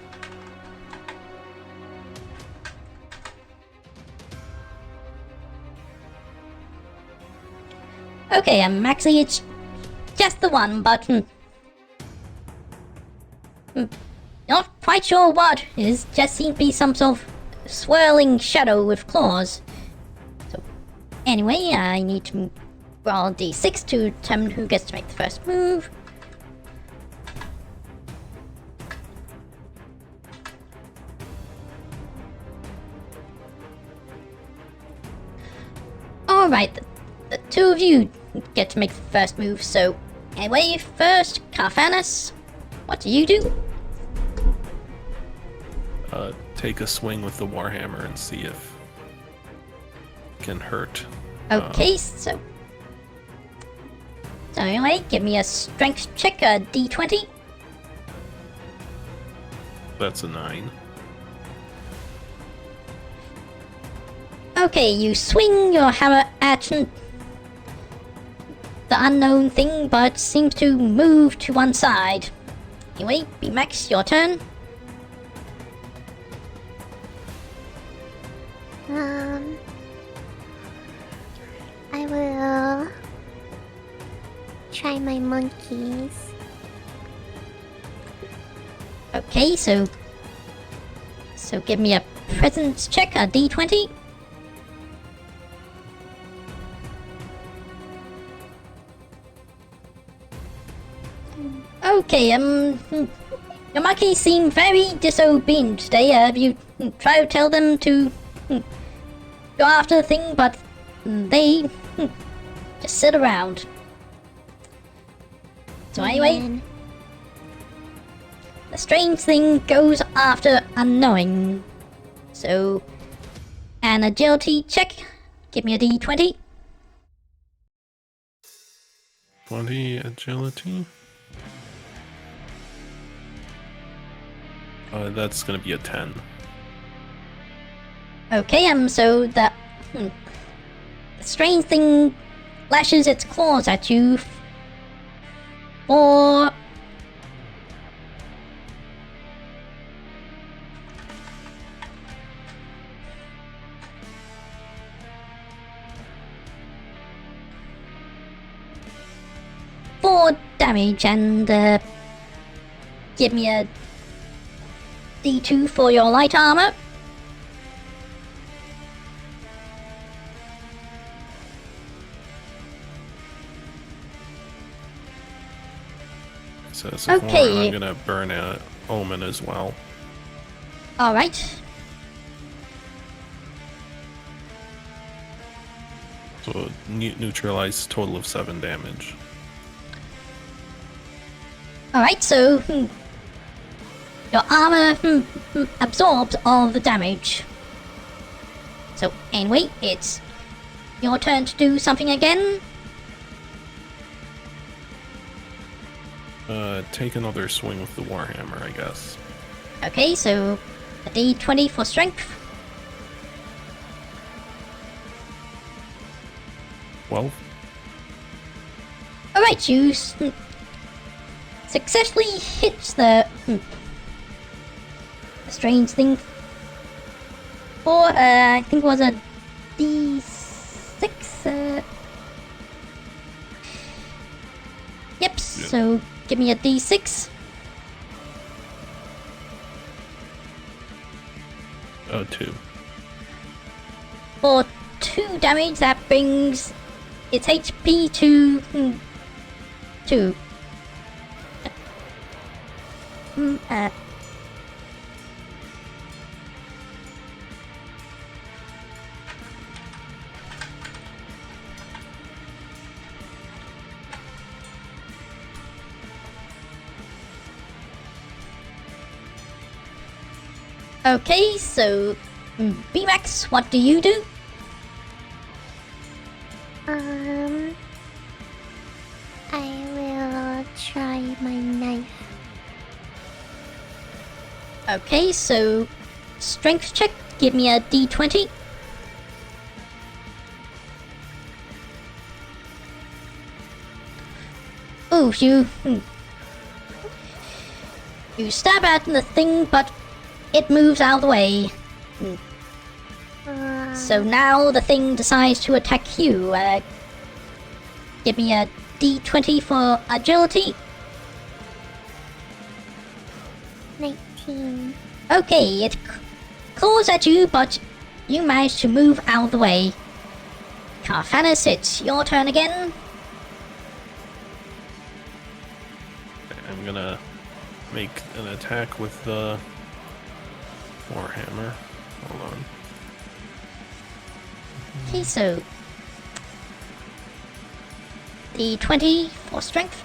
A: Okay, actually it's just the one, but not quite sure what it is. Just seems to be some sort of swirling shadow with claws. So anyway, I need to roll d6 to determine who gets to make the first move. Alright, the two of you get to make the first move, so anyway, first, Carthannas, what do you do?
C: Take a swing with the warhammer and see if it can hurt.
A: Okay, so anyway, give me a strength check, a d20.
C: That's a 9.
A: Okay, you swing your hammer at the unknown thing, but seems to move to one side. Anyway, Beemax, your turn.
B: I will try my monkeys.
A: Okay, so give me a presence check, a d20. Okay, your monkeys seem very disobedient today. Have you tried to tell them to go after the thing, but they just sit around. So anyway, the strange thing goes after unknowing. So, an agility check. Give me a d20.
C: 20 agility. That's gonna be a 10.
A: Okay, so the strange thing lashes its claws at you for 4 damage, and give me a d2 for your light armor.
C: So
A: Okay.
C: I'm gonna burn a omen as well.
A: Alright.
C: So neutralize total of 7 damage.
A: Alright, so your armor absorbs all the damage. So anyway, it's your turn to do something again.
C: Take another swing with the warhammer, I guess.
A: Okay, so a d20 for strength.
C: 12.
A: Alright, you successfully hit the strange thing for, I think it was a d6. Yep, so give me a d6.
C: 2.
A: For 2 damage, that brings its HP to 2. Okay, so Beemax, what do you do?
B: I will try my knife.
A: Okay, so strength check, give me a d20. Oh, you stab at the thing, but it moves out of the way. So now the thing decides to attack you. Give me a d20 for agility.
B: 19.
A: Okay, it claws at you, but you manage to move out of the way. Carthannas, it's your turn again.
C: I'm gonna make an attack with the warhammer. Hold on.
A: Okay, so d20 for strength.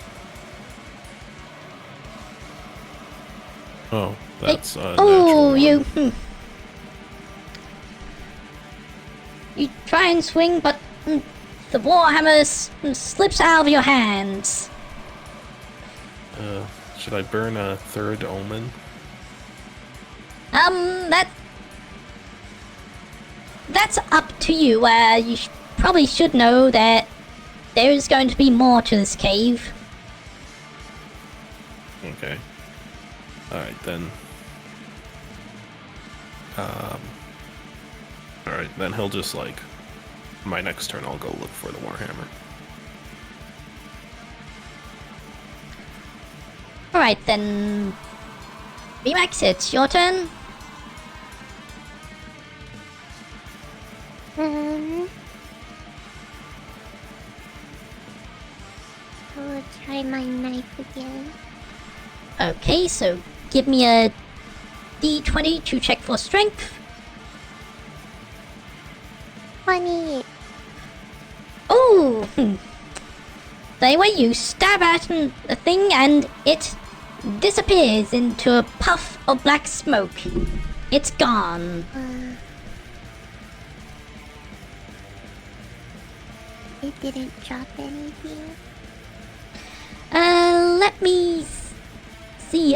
C: Oh, that's
A: oh,
C: natural
A: you.
C: one.
A: You try and swing, but the warhammer slips out of your hands.
C: Should I burn a third omen?
A: That's up to you. You probably should know that there is going to be more to this cave.
C: Okay. Alright, then. Alright, then he'll just, like... My next turn, I'll go look for the warhammer.
A: Alright, then... Beemax, it's your turn.
B: I will try my knife again.
A: Okay, so give me a d20 to check for strength.
B: 20.
A: Oh! Anyway, you stab at the thing and it disappears into a puff of black smoke. It's gone.
B: It didn't drop anything.
A: Let me see.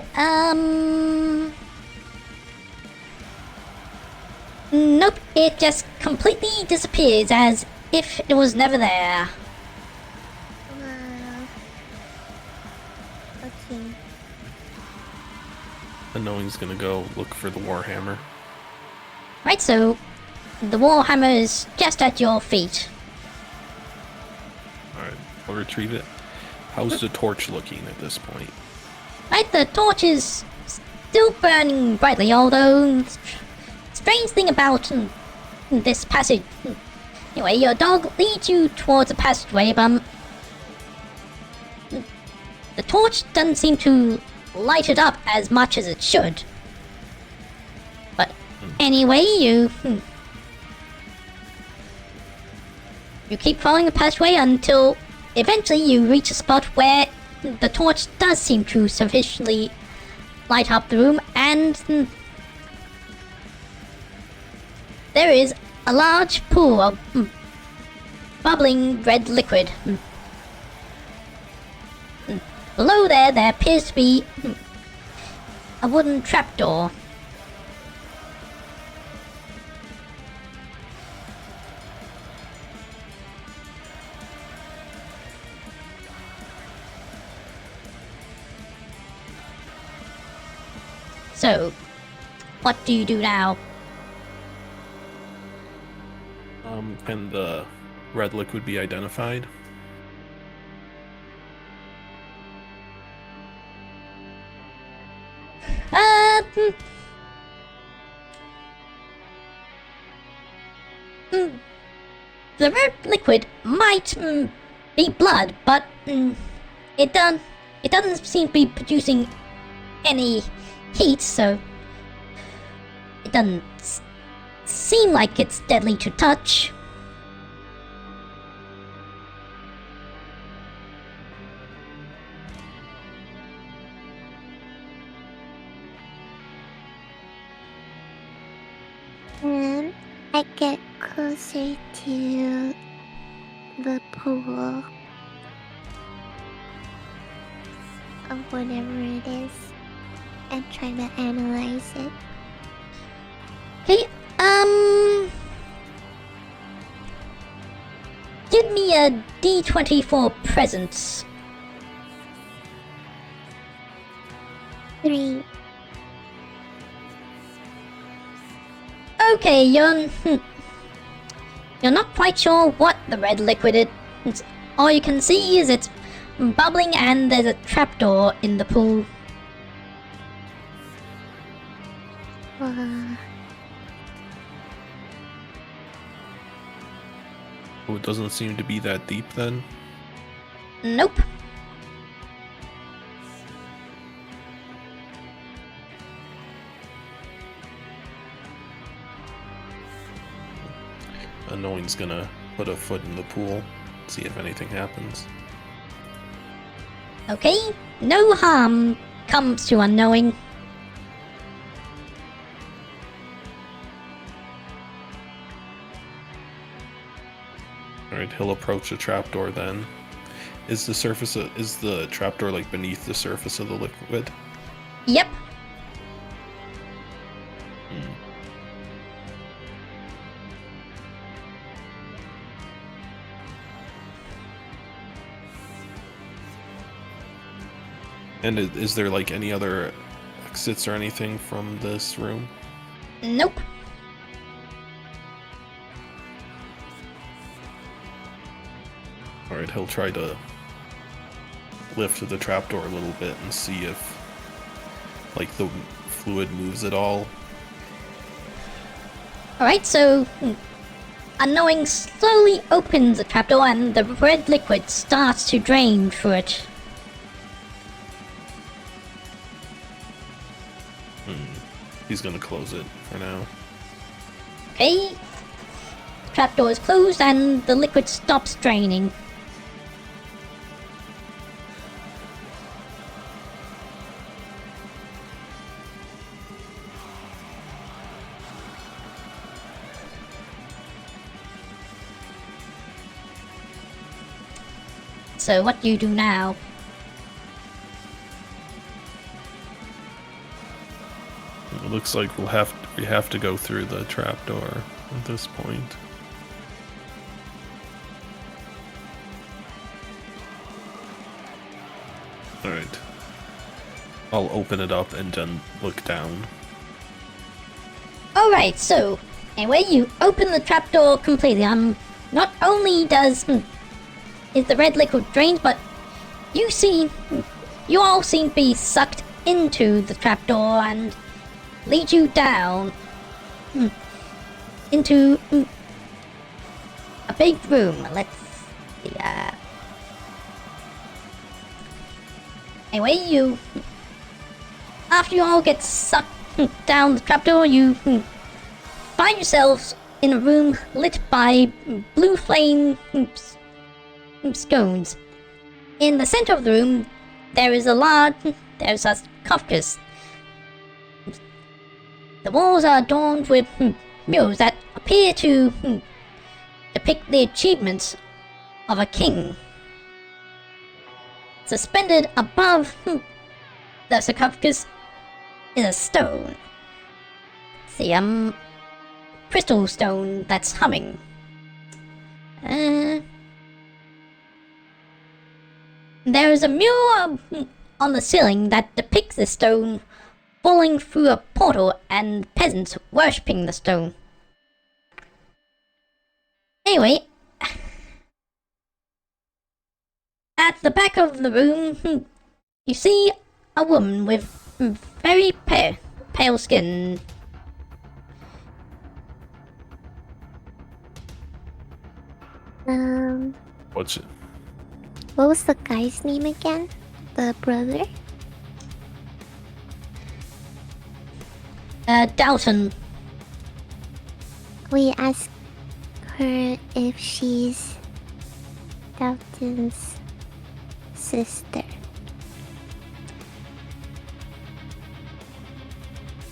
A: Nope, it just completely disappears as if it was never there.
B: Okay.
C: And knowing's gonna go look for the warhammer.
A: Right, so the warhammer is just at your feet.
C: Alright, I'll retrieve it. How's the torch looking at this point?
A: Right, the torch is still burning brightly, although strange thing about this passage. Anyway, your dog leads you towards a passageway, but the torch doesn't seem to light it up as much as it should. But anyway, you keep following the passageway until eventually you reach a spot where the torch does seem to sufficiently light up the room, and there is a large pool of bubbling red liquid. Below there appears to be a wooden trapdoor. So, what do you do now?
C: Can the red liquid be identified?
A: The red liquid might be blood, but it doesn't seem to be producing any heat, so it doesn't seem like it's deadly to touch.
B: I get closer to the pool of whatever it is and try to analyze it.
A: Okay, Give me a D24 presence.
B: 3.
A: Okay, you're not quite sure what the red liquid is. All you can see is it's bubbling and there's a trapdoor in the pool.
C: Oh, it doesn't seem to be that deep then.
A: Nope.
C: Unknowing's gonna put a foot in the pool, see if anything happens.
A: Okay, no harm comes to unknowing.
C: Alright, he'll approach the trapdoor then. Is the trapdoor like beneath the surface of the liquid?
A: Yep.
C: And is there like any other exits or anything from this room?
A: Nope.
C: Alright, he'll try to lift the trapdoor a little bit and see if like the fluid moves at all.
A: Alright, so unknowing slowly opens the trapdoor and the red liquid starts to drain through it.
C: He's gonna close it for now.
A: Okay. Trapdoor is closed and the liquid stops draining. So what do you do now?
C: It looks like we have to go through the trapdoor at this point. Alright. I'll open it up and then look down.
A: Alright, so anyway, you open the trapdoor completely. Not only is the red liquid drained, but you all seem to be sucked into the trapdoor and lead you down into a big room. Let's see. Anyway, after you all get sucked down the trapdoor, you find yourselves in a room lit by blue flame scones. In the center of the room, there's a sarcophagus. The walls are adorned with murals that appear to depict the achievements of a king. Suspended above the sarcophagus is a stone. It's the crystal stone that's humming. There is a mural on the ceiling that depicts the stone falling through a portal and peasants worshipping the stone. Anyway, at the back of the room, you see a woman with very pale skin.
C: What's it?
B: What was the guy's name again? The brother?
A: Dalton.
B: We asked her if she's Dalton's sister.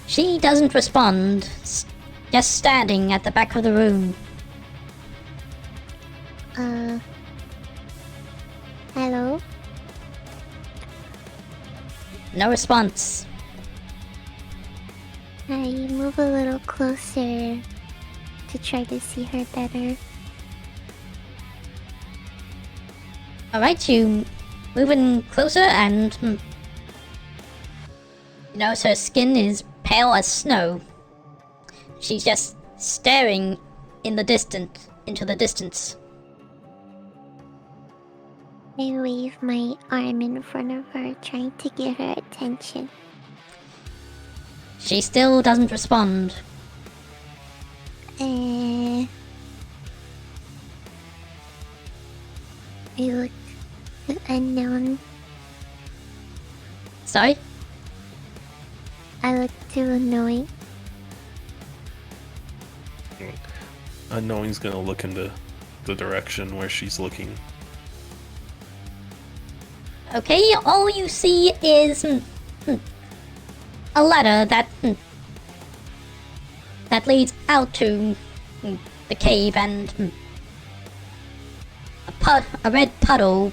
A: She doesn't respond, just standing at the back of the room.
B: Hello?
A: No response.
B: I move a little closer to try to see her better.
A: Alright, you move in closer and... you notice her skin is pale as snow. She's just staring into the distance.
B: I wave my arm in front of her, trying to get her attention.
A: She still doesn't respond.
B: I look unknown.
A: Sorry?
B: I look too annoying.
C: Unknowing's gonna look into the direction where she's looking.
A: Okay, all you see is a ladder that leads out to the cave and a red puddle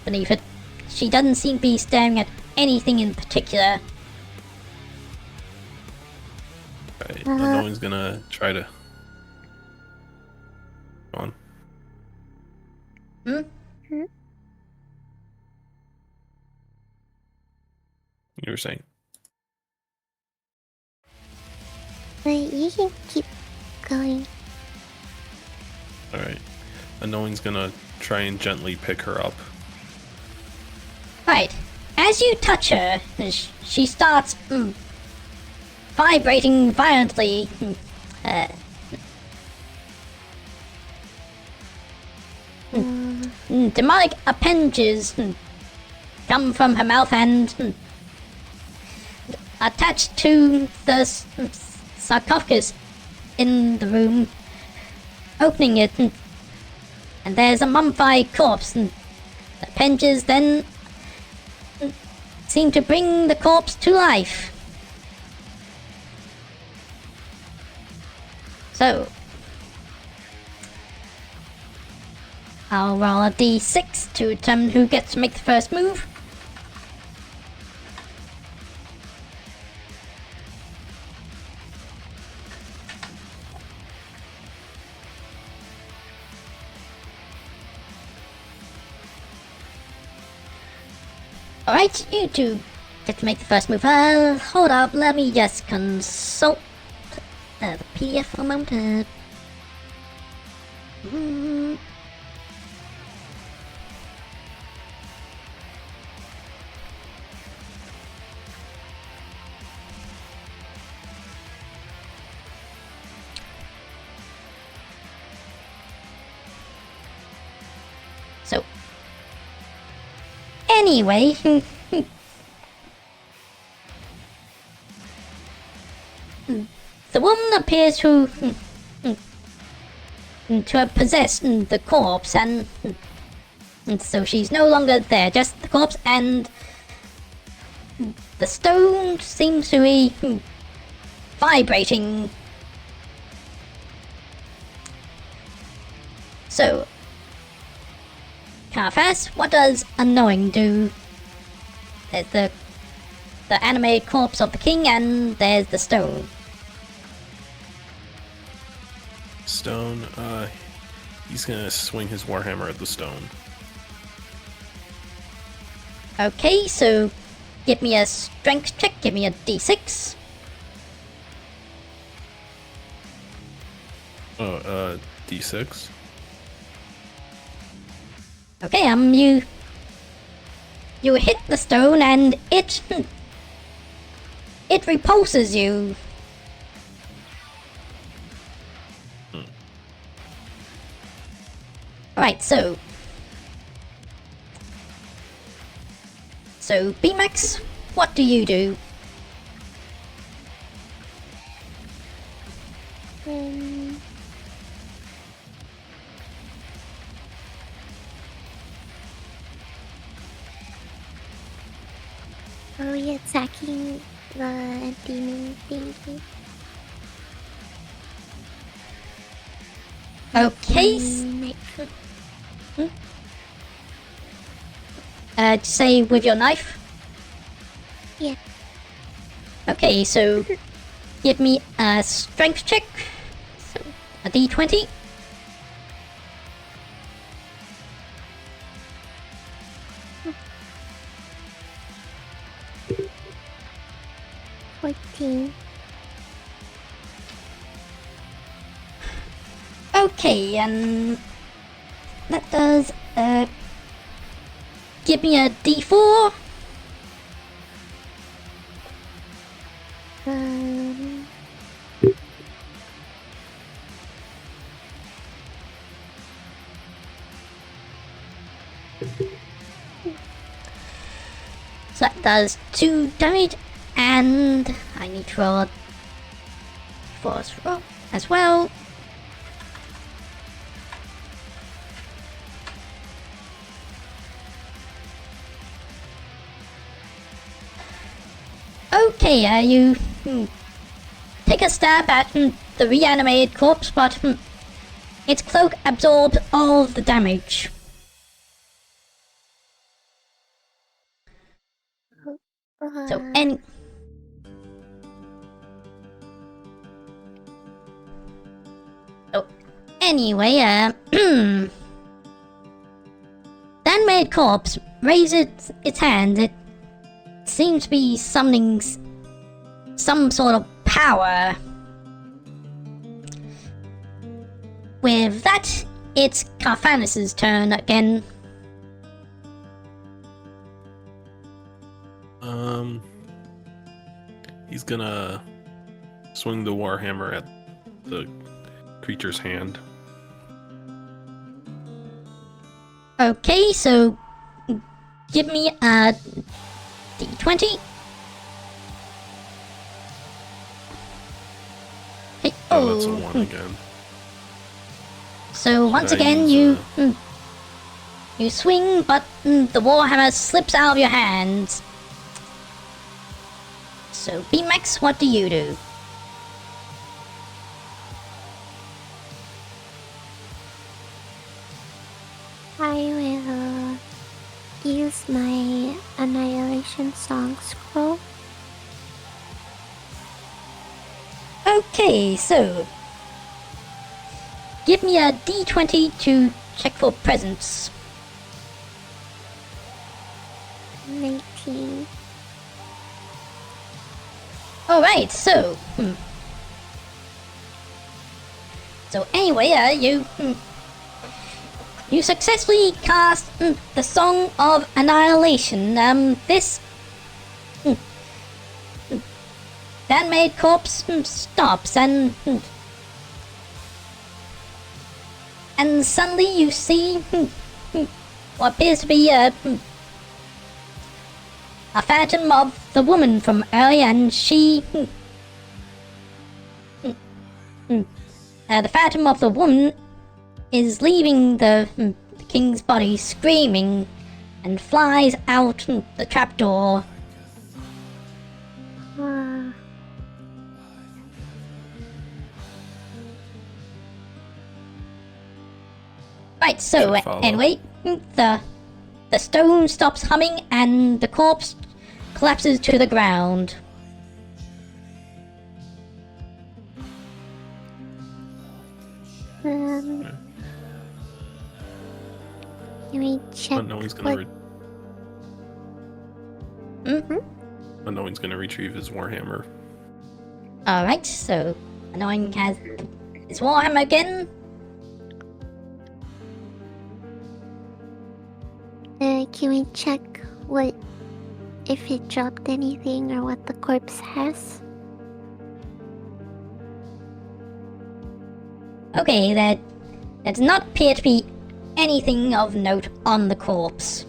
A: beneath it. She doesn't seem to be staring at anything in particular.
C: Right, Unknowing's gonna try to... Go on. You were saying?
B: But you can keep going.
C: Alright. Unknowing's gonna try and gently pick her up.
A: Right, as you touch her, she starts vibrating violently. Demonic appendages come from her mouth and attached to the sarcophagus in the room, opening it, and there's a mummified corpse. The appendages then seem to bring the corpse to life. So, I'll roll a d6 to determine who gets to make the first move. Alright, you two get to make the first move. Hold up, let me just consult the PDF for a moment. So, anyway, the woman appears to have possessed the corpse, and so she's no longer there, just the corpse, and the stone seems to be vibrating. So, Carthannas, what does Unknowing do? There's the animated corpse of the king, and there's the stone.
C: Stone, he's gonna swing his warhammer at the stone.
A: Okay, so give me a strength check, give me a d6.
C: Oh, d6.
A: Okay, you hit the stone and it repulses you. Alright, so Beemax, what do you do?
B: Are we attacking the demon thingy?
A: Okay. Say with your knife?
B: Yeah.
A: Okay, so give me a strength check. So a d20.
B: 14.
A: Okay, and that does, give me a d4.
B: Um,
A: So that does 2 damage, and I need to roll a force roll as well. Okay, you take a stab at the reanimated corpse, but its cloak absorbs all of the damage. So, anyway, the animated corpse raises its hand. It seems to be summoning some sort of power. With that, it's Carthannas' turn again.
C: He's gonna swing the warhammer at the creature's hand.
A: Okay, so give me a d20. Okay,
C: Oh, that's a 1 again.
A: So once
C: Should I
A: again,
C: use,
A: you swing, but the warhammer slips out of your hands. So Beemax, what do you do?
B: I will use my Annihilation Song Scroll.
A: Okay, so give me a d20 to check for presence.
B: 19.
A: Alright, so so anyway, you successfully cast the Song of Annihilation. This man-made corpse stops, and suddenly you see what appears to be a phantom of the woman from earlier, and she the phantom of the woman is leaving the king's body screaming and flies out the trapdoor. Right, so anyway, the stone stops humming and the corpse collapses to the ground.
B: Can we check
C: Unknowing's gonna
B: what...
C: Unknowing's gonna retrieve his warhammer.
A: Alright, so Annoying has his warhammer again.
B: Can we check what... if it dropped anything or what the corpse has?
A: Okay, there does not appear to be anything of note on the corpse.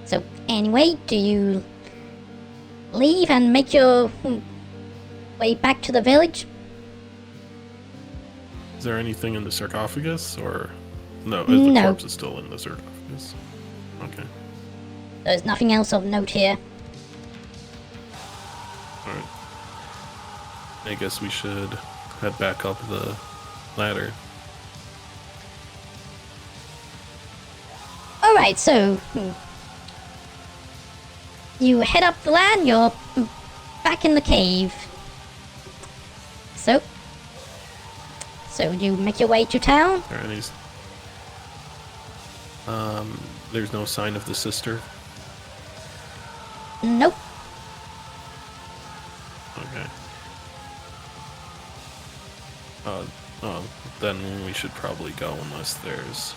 A: So anyway, do you leave and make your way back to the village?
C: Is there anything in the sarcophagus, or no?
A: No.
C: The corpse is still in the sarcophagus. Okay.
A: There's nothing else of note here.
C: Alright. I guess we should head back up the ladder.
A: Alright, so you head up the land, you're back in the cave. So you make your way to town?
C: Are any... there's no sign of the sister?
A: Nope.
C: Okay. Then we should probably go unless there's...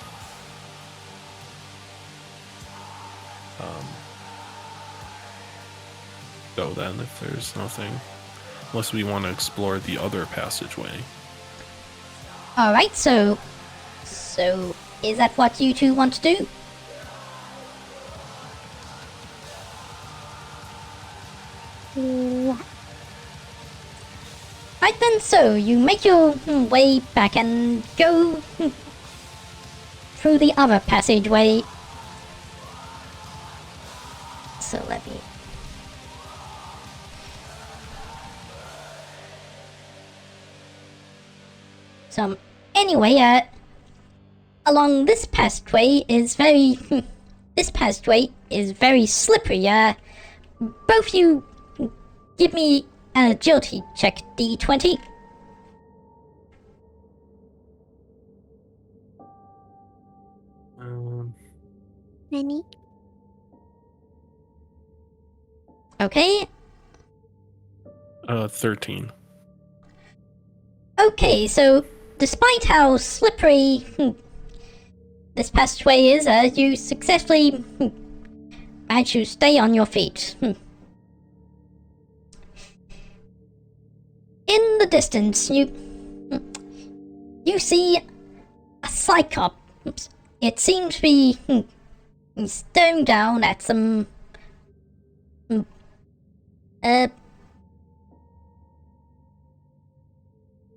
C: Go then if there's nothing. Unless we want to explore the other passageway.
A: Alright, so is that what you two want to do?
B: Yeah.
A: Right then, so you make your way back and go through the other passageway. So let me... So anyway, along this passageway is very... this passageway is very slippery. Both you give me an agility check, D20.
B: Many?
A: Okay.
C: 13.
A: Okay, so despite how slippery this passageway is, you successfully managed to stay on your feet. In the distance, you see a cyclops. It seems to be staring down at some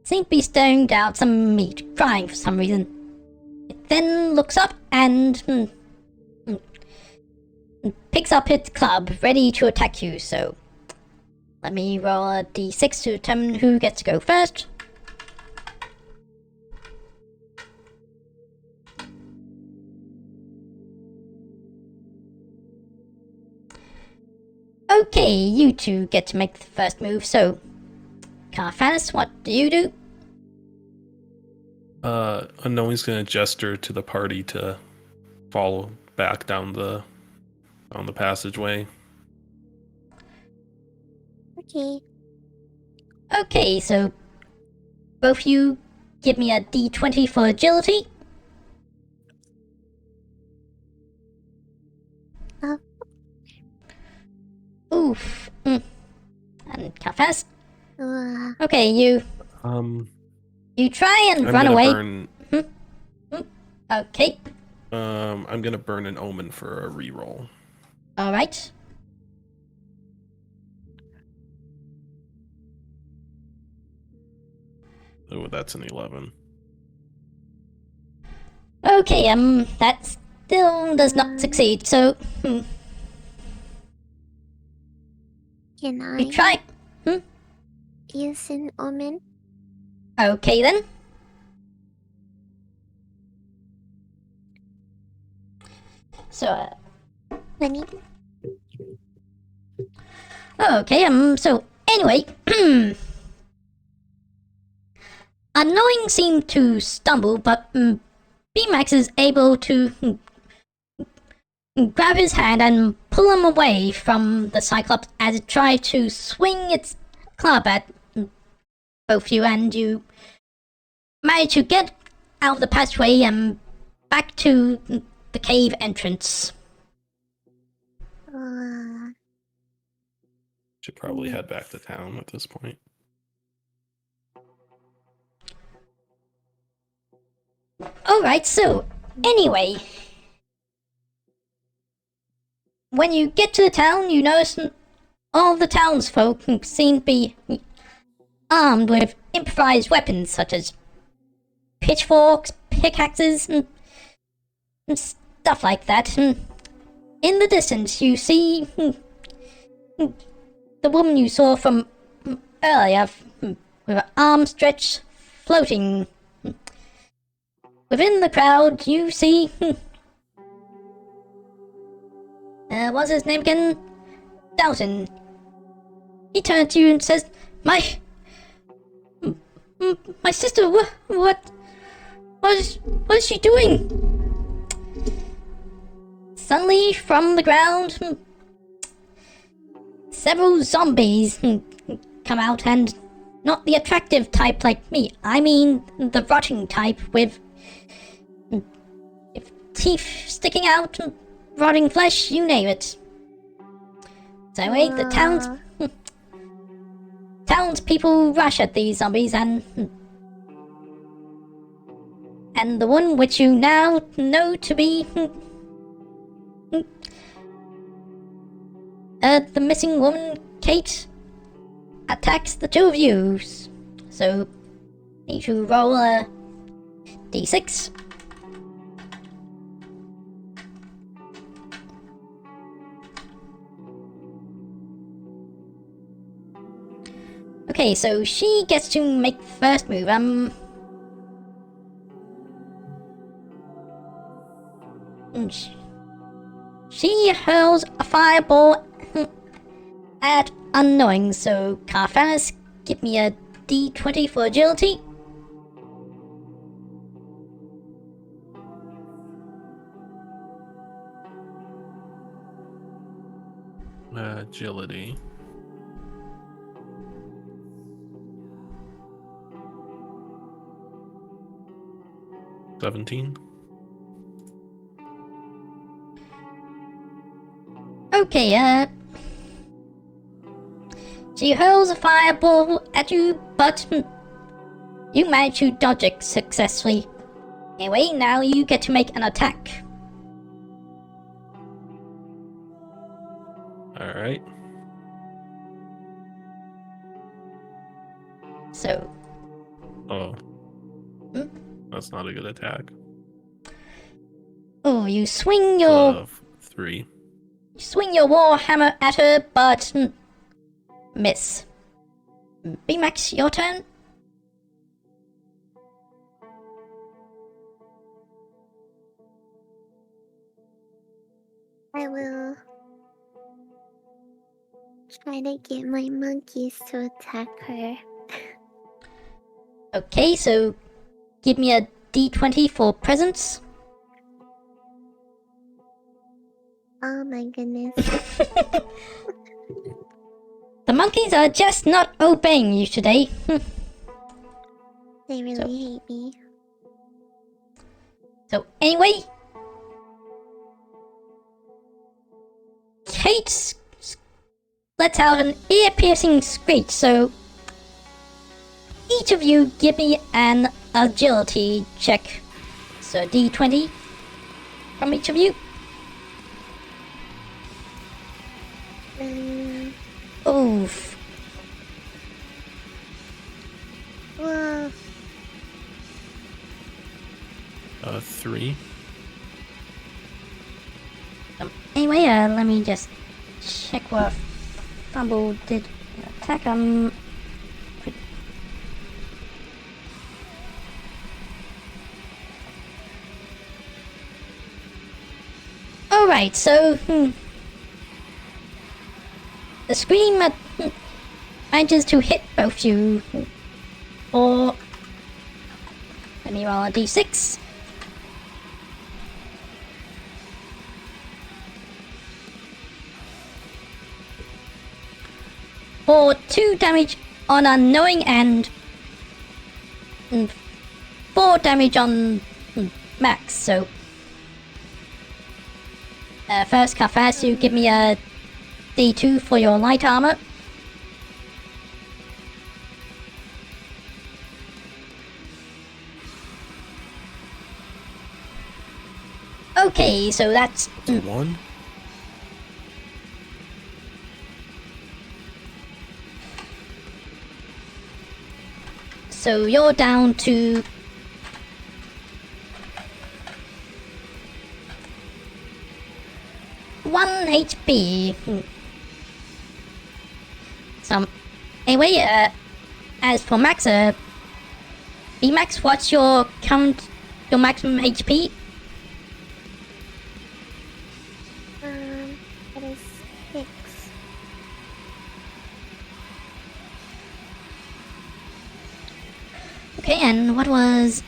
A: seem to be staring down at some meat, crying for some reason. It then looks up and picks up its club, ready to attack you. So let me roll a d6 to determine who gets to go first. Okay, you two get to make the first move, so Carthannas, what do you do?
C: Unknowing's gonna gesture to the party to follow back down the passageway.
B: Okay.
A: Okay, so both you give me a d20 for agility. Oof. And Carthannas. Okay, you try and run away. Okay.
C: I'm gonna burn an omen for a reroll.
A: Alright.
C: Oh, that's an 11.
A: Okay, that still does not succeed, so
B: Can I
A: you try.
B: use an omen?
A: Okay then. So,
B: 20?
A: okay, so anyway, Unknowing seemed to stumble, but Beemax is able to grab his hand and pull him away from the Cyclops as it tried to swing its club at both you, and you manage to get out of the passageway and back to the cave entrance.
C: Should probably head back to town at this point.
A: Alright, so anyway, when you get to the town, you notice all the townsfolk seem to be armed with improvised weapons such as pitchforks, pickaxes, and stuff like that. In the distance, you see the woman you saw from earlier with her arms stretched, floating. Within the crowd, you see... what's his name again? Dalton. He turns to you and says, my sister, what is she doing? Suddenly, from the ground, several zombies come out, and not the attractive type like me. I mean the rotting type with teeth sticking out, rotting flesh, you name it. So anyway, the townspeople rush at these zombies, and the one which you now know to be the missing woman, Kate, attacks the two of you. So need to roll a d6. Okay, so she gets to make the first move. She hurls a fireball at unknowing. So Carthannas, give me a d20 for agility.
C: Agility. $17.
A: Okay, she hurls a fireball at you, but you manage to dodge it successfully. Anyway, now you get to make an attack.
C: Alright.
A: So.
C: Oh. That's not a good attack.
A: Oh, you swing your...
C: 3.
A: You swing your war hammer at her, but miss. Beemax, your turn.
B: I will try to get my monkeys to attack her.
A: Okay, so give me a d20 for presence.
B: Oh my goodness.
A: The monkeys are just not obeying you today.
B: They really hate me.
A: So anyway, Kate lets out an ear-piercing screech, so each of you give me an agility check. So d20 from each of you. Oof.
B: Whoa.
C: 3.
A: Anyway, let me just check what Fumble did attack. Alright, so the scream manages to hit both you. Or let me roll a d6. For 2 damage on unknowing and 4 damage on max. So first, Carthannas, you give me a d2 for your light armor. Okay, so that's
C: 1.
A: So you're down to 1 HP. So anyway, as for Max, Beemax, what's your maximum HP?
B: That is 6.
A: Okay, and what was...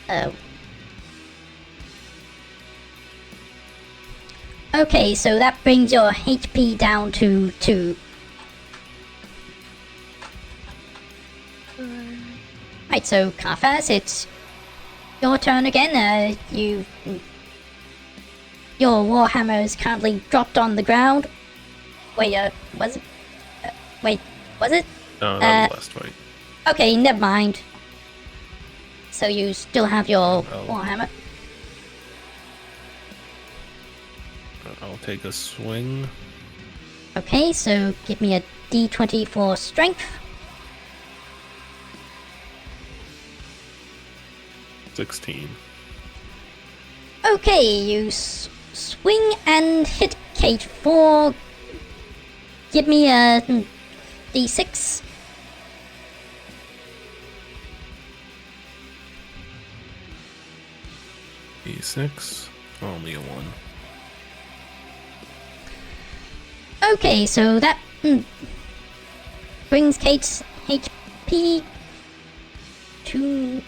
A: Oh. Okay, so that brings your HP down to 2. Right, so Carthannas, it's your turn again. Your warhammer is currently dropped on the ground. Wait, was it? Wait, was it?
C: No, that was the last fight.
A: Okay, never mind. So you still have your warhammer.
C: I'll take a swing.
A: Okay, so give me a d20 for strength.
C: 16.
A: Okay, you swing and hit Kate for... Give me a d6.
C: D6. Only a 1.
A: Okay, so that brings Kate's HP to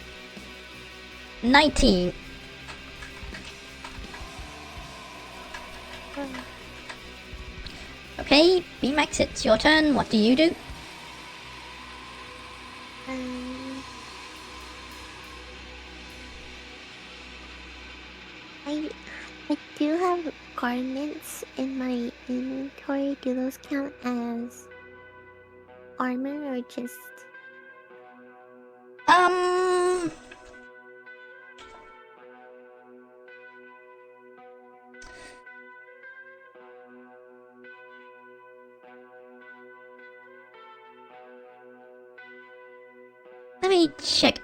A: 19. Okay, Beemax, it's your turn. What do you do?
B: I do have garments in my inventory. Do those count as armor or just...
A: Let me check.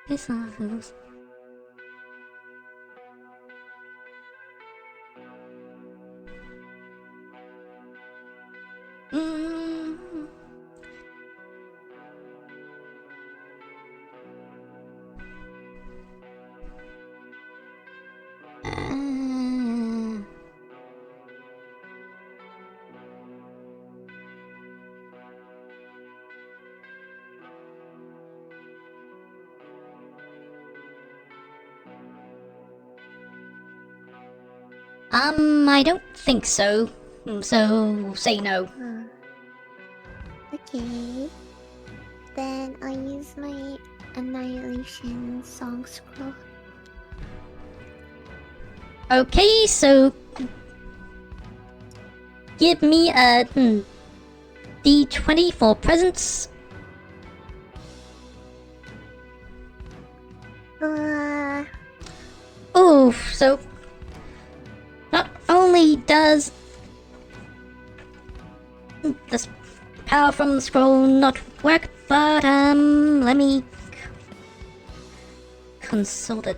A: This is... I don't think so. So, say no.
B: Okay. Then I'll use my Annihilation Song Scroll.
A: Okay, so... Give me a d20 for presence. Oh, so... Not only does... this power from the scroll not work, but, let me... consult a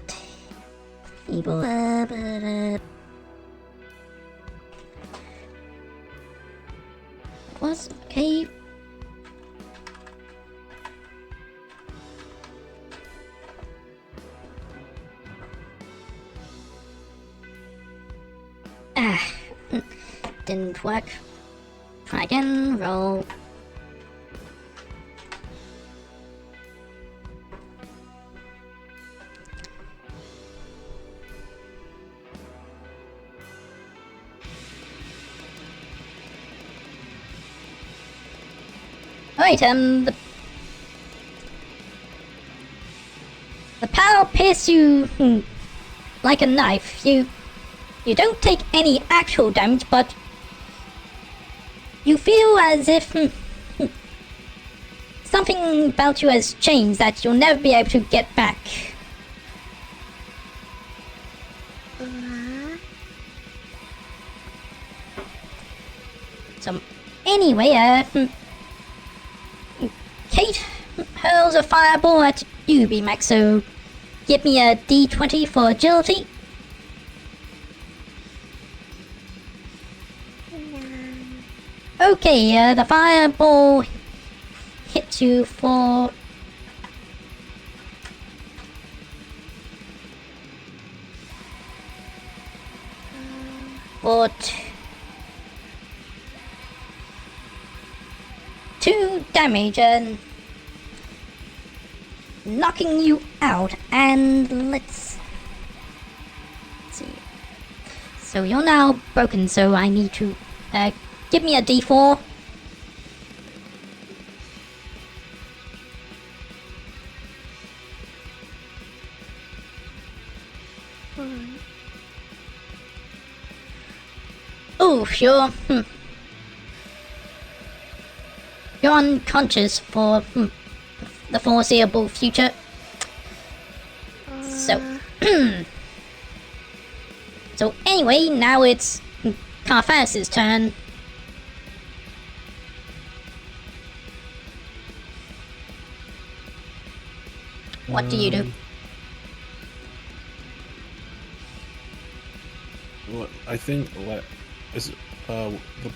A: table. Was okay. Didn't work. Try again, roll. Alright, the power pierces you like a knife. You don't take any actual damage, but you feel as if something about you has changed that you'll never be able to get back. So, anyway, Kate hurls a fireball at you, Beemax, so give me a d20 for agility. Okay, the fireball hits you for 2 damage and knocking you out. And let's see. So you're now broken, so I need to give me a d4. Oh, you're unconscious for the foreseeable future. So, so anyway, now it's Carthannas' turn. What do you do?
C: Well, I think the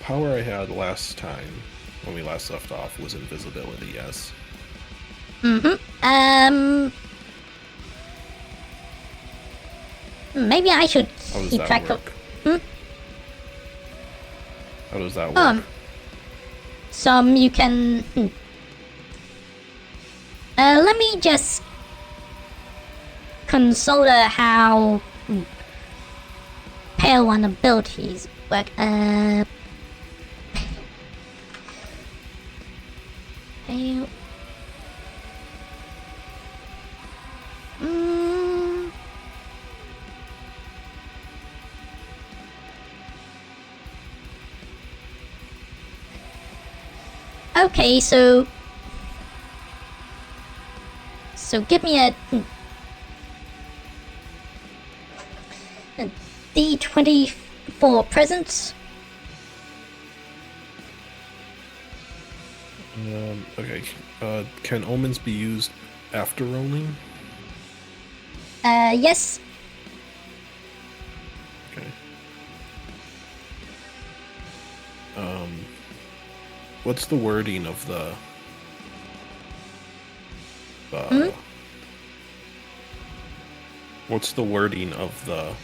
C: power I had last time when we last left off was invisibility. Yes.
A: Maybe I should
C: How does
A: keep
C: that
A: track
C: work?
A: of.
C: How does that work?
A: Some you can. Let me just consult how Pale One abilities work. Pale. Okay, so give me a D20 presents.
C: Okay. Can omens be used after rolling?
A: Yes.
C: Okay. What's the wording of the what's the wording of the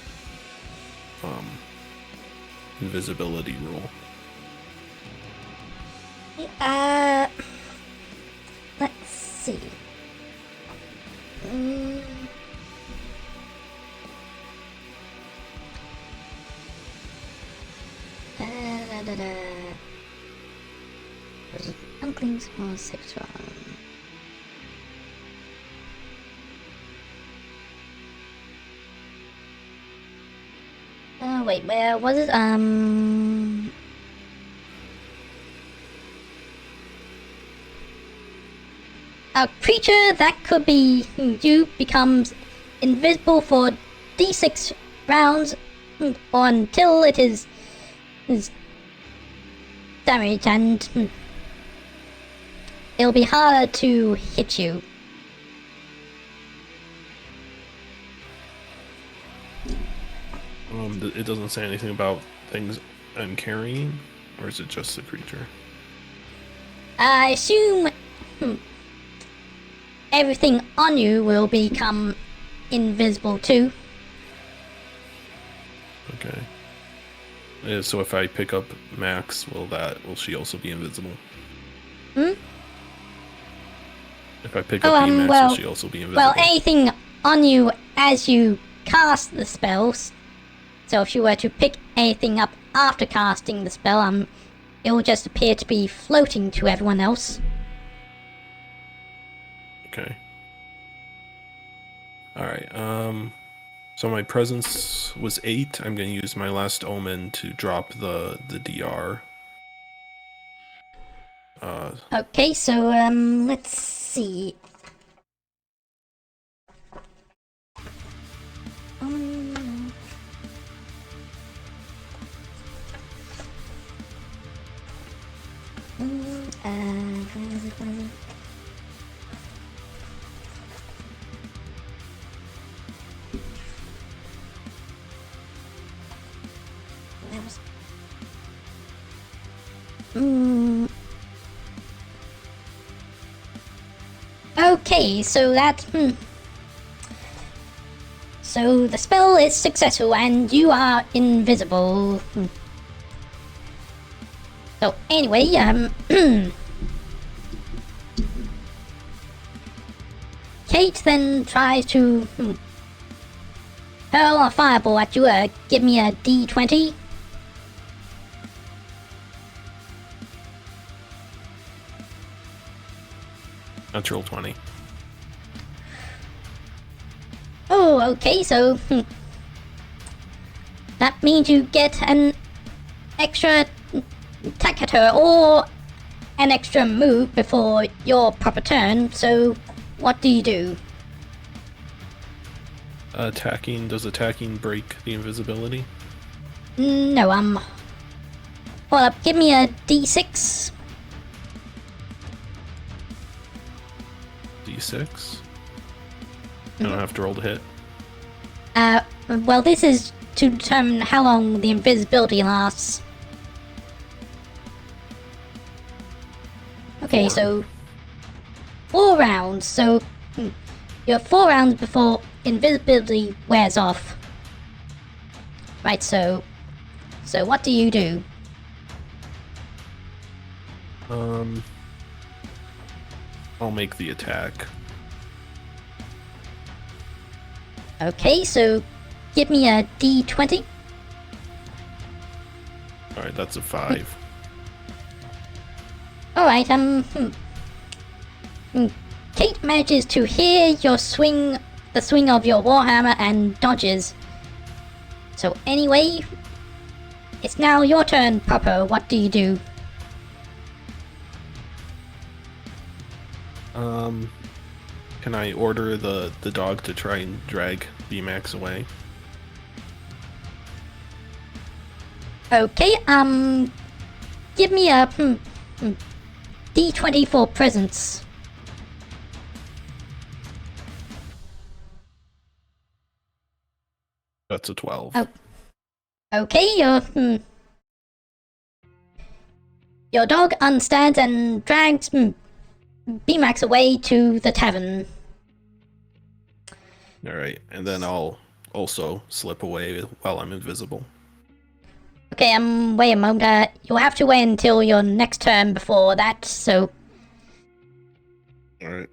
C: invisibility rule?
A: Let's see. Unclean small 6 round. Wait, where was it? A creature that could be you becomes invisible for d6 rounds or until it is damaged, and it'll be harder to hit you.
C: It doesn't say anything about things I'm carrying, or is it just the creature?
A: I assume everything on you will become invisible too.
C: Okay. So if I pick up Max, will she also be invisible? If I pick up Beemax, will she also be invisible?
A: Well, anything on you as you cast the spells. So if you were to pick anything up after casting the spell, it will just appear to be floating to everyone else.
C: Okay. Alright, so my presence was 8. I'm gonna use my last omen to drop the DR.
A: Okay, so let's see. Okay, so that... So the spell is successful and you are invisible. So anyway, Kate then tries to hurl a fireball at you. Give me a d20.
C: Natural 20.
A: Oh, okay, so that means you get an extra attack at her or an extra move before your proper turn. So what do you do?
C: Does attacking break the invisibility?
A: No, well, give me a d6.
C: D6? I don't have to roll to hit.
A: Well, this is to determine how long the invisibility lasts. Okay,
C: 4.
A: so 4 rounds. So you're 4 rounds before invisibility wears off. Right, so what do you do?
C: I'll make the attack.
A: Okay, so give me a d20.
C: Alright, that's a 5.
A: Alright, Kate manages to hear your swing, the swing of your warhammer, and dodges. So anyway, it's now your turn, Papa. What do you do?
C: Can I order the dog to try and drag Beemax away?
A: Okay, give me a d20 for presence.
C: That's a 12.
A: Oh. Okay, your dog understands and drags Beemax away to the tavern.
C: Alright, and then I'll also slip away while I'm invisible.
A: Okay, wait a moment. You'll have to wait until your next turn before that, so...
C: Alright.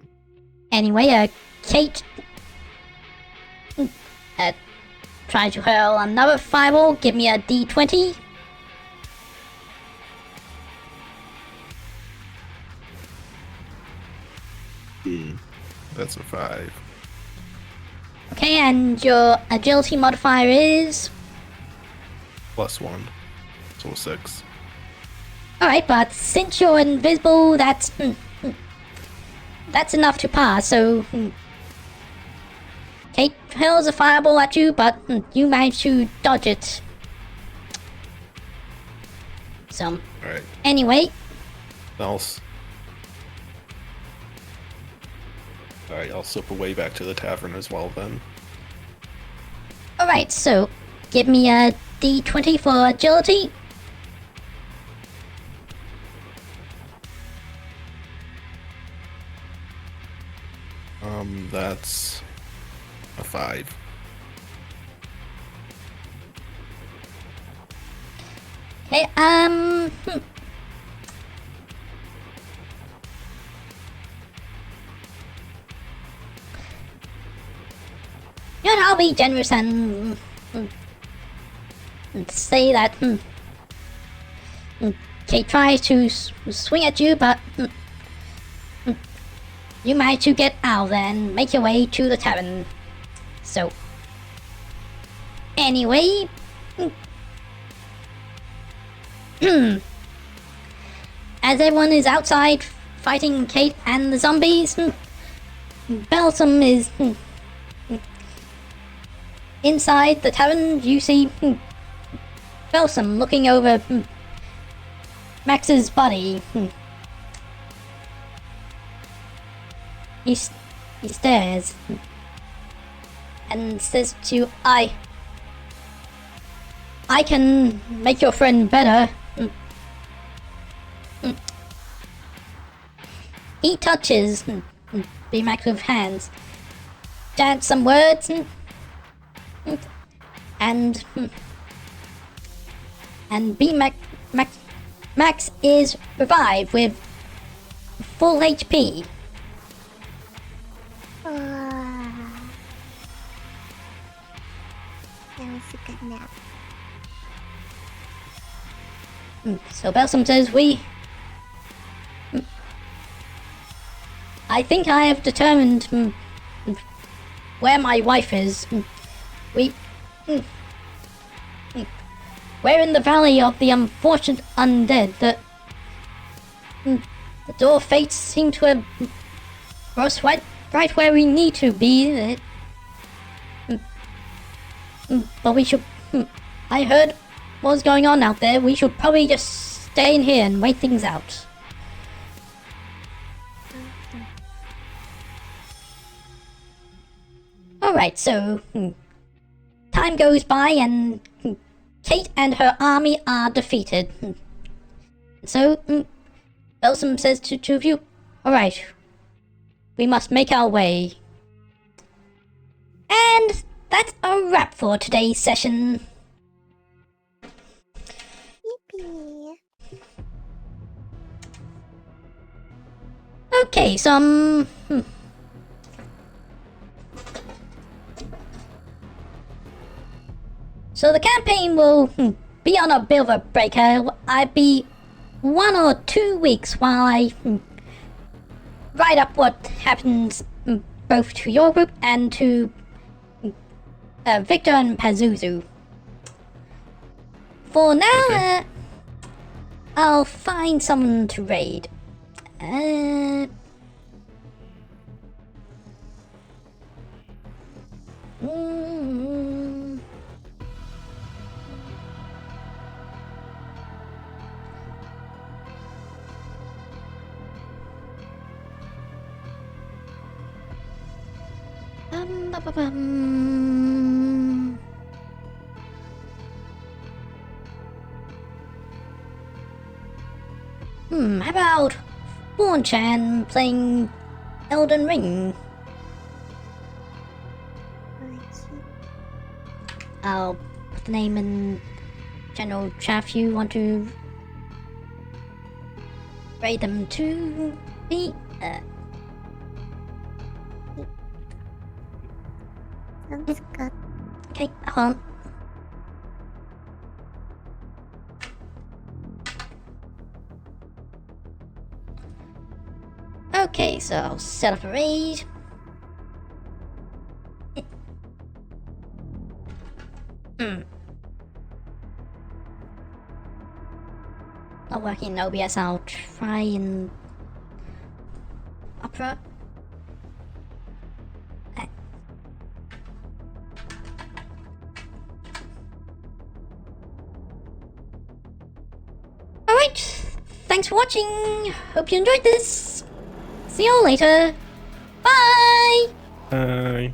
A: Anyway, Kate... try to hurl another fireball. Give me a d20.
C: That's a 5.
A: Okay, and your agility modifier is...
C: +1. So a 6.
A: Alright, but since you're invisible, that's enough to pass, so... Kate hurls a fireball at you, but you manage to dodge it. So,
C: Alright.
A: anyway,
C: Alright, I'll slip away back to the tavern as well then.
A: alright, so give me a d20 for agility.
C: That's a 5.
A: Okay, You know, I'll be generous and say that Kate tries to swing at you, but you manage to get out and make your way to the tavern. So, anyway, as everyone is outside fighting Kate and the zombies, Balsam is inside the tavern. You see Balsam looking over Max's body. He stares and says to you, I can make your friend better. he touches Beemax with hands, chants some words, and Max is revived with full HP.
B: That was a good nap.
A: So Balsam says I think I have determined where my wife is. We're in the valley of the unfortunate undead. The door fates seem to have brought us right where we need to be. But we should. I heard what's going on out there. We should probably just stay in here and wait things out. Alright, so time goes by and Kate and her army are defeated. So Balsam says to two of you, alright, we must make our way. And that's a wrap for today's session.
B: Yippee.
A: Okay, so So the campaign will be on a bit of a break. I'll be 1 or 2 weeks while I write up what happens both to your group and to Victor and Pazuzu. For now, I'll find someone to raid. How about Born-chan playing Elden Ring? I'll put the name in general chat if you want to raid them to me.
B: Sounds good.
A: Okay, hold on. Okay, so I'll set up a raid. Not working in OBS, I'll try in Opera. Alright, thanks for watching. Hope you enjoyed this. See you all later. Bye!
C: Bye.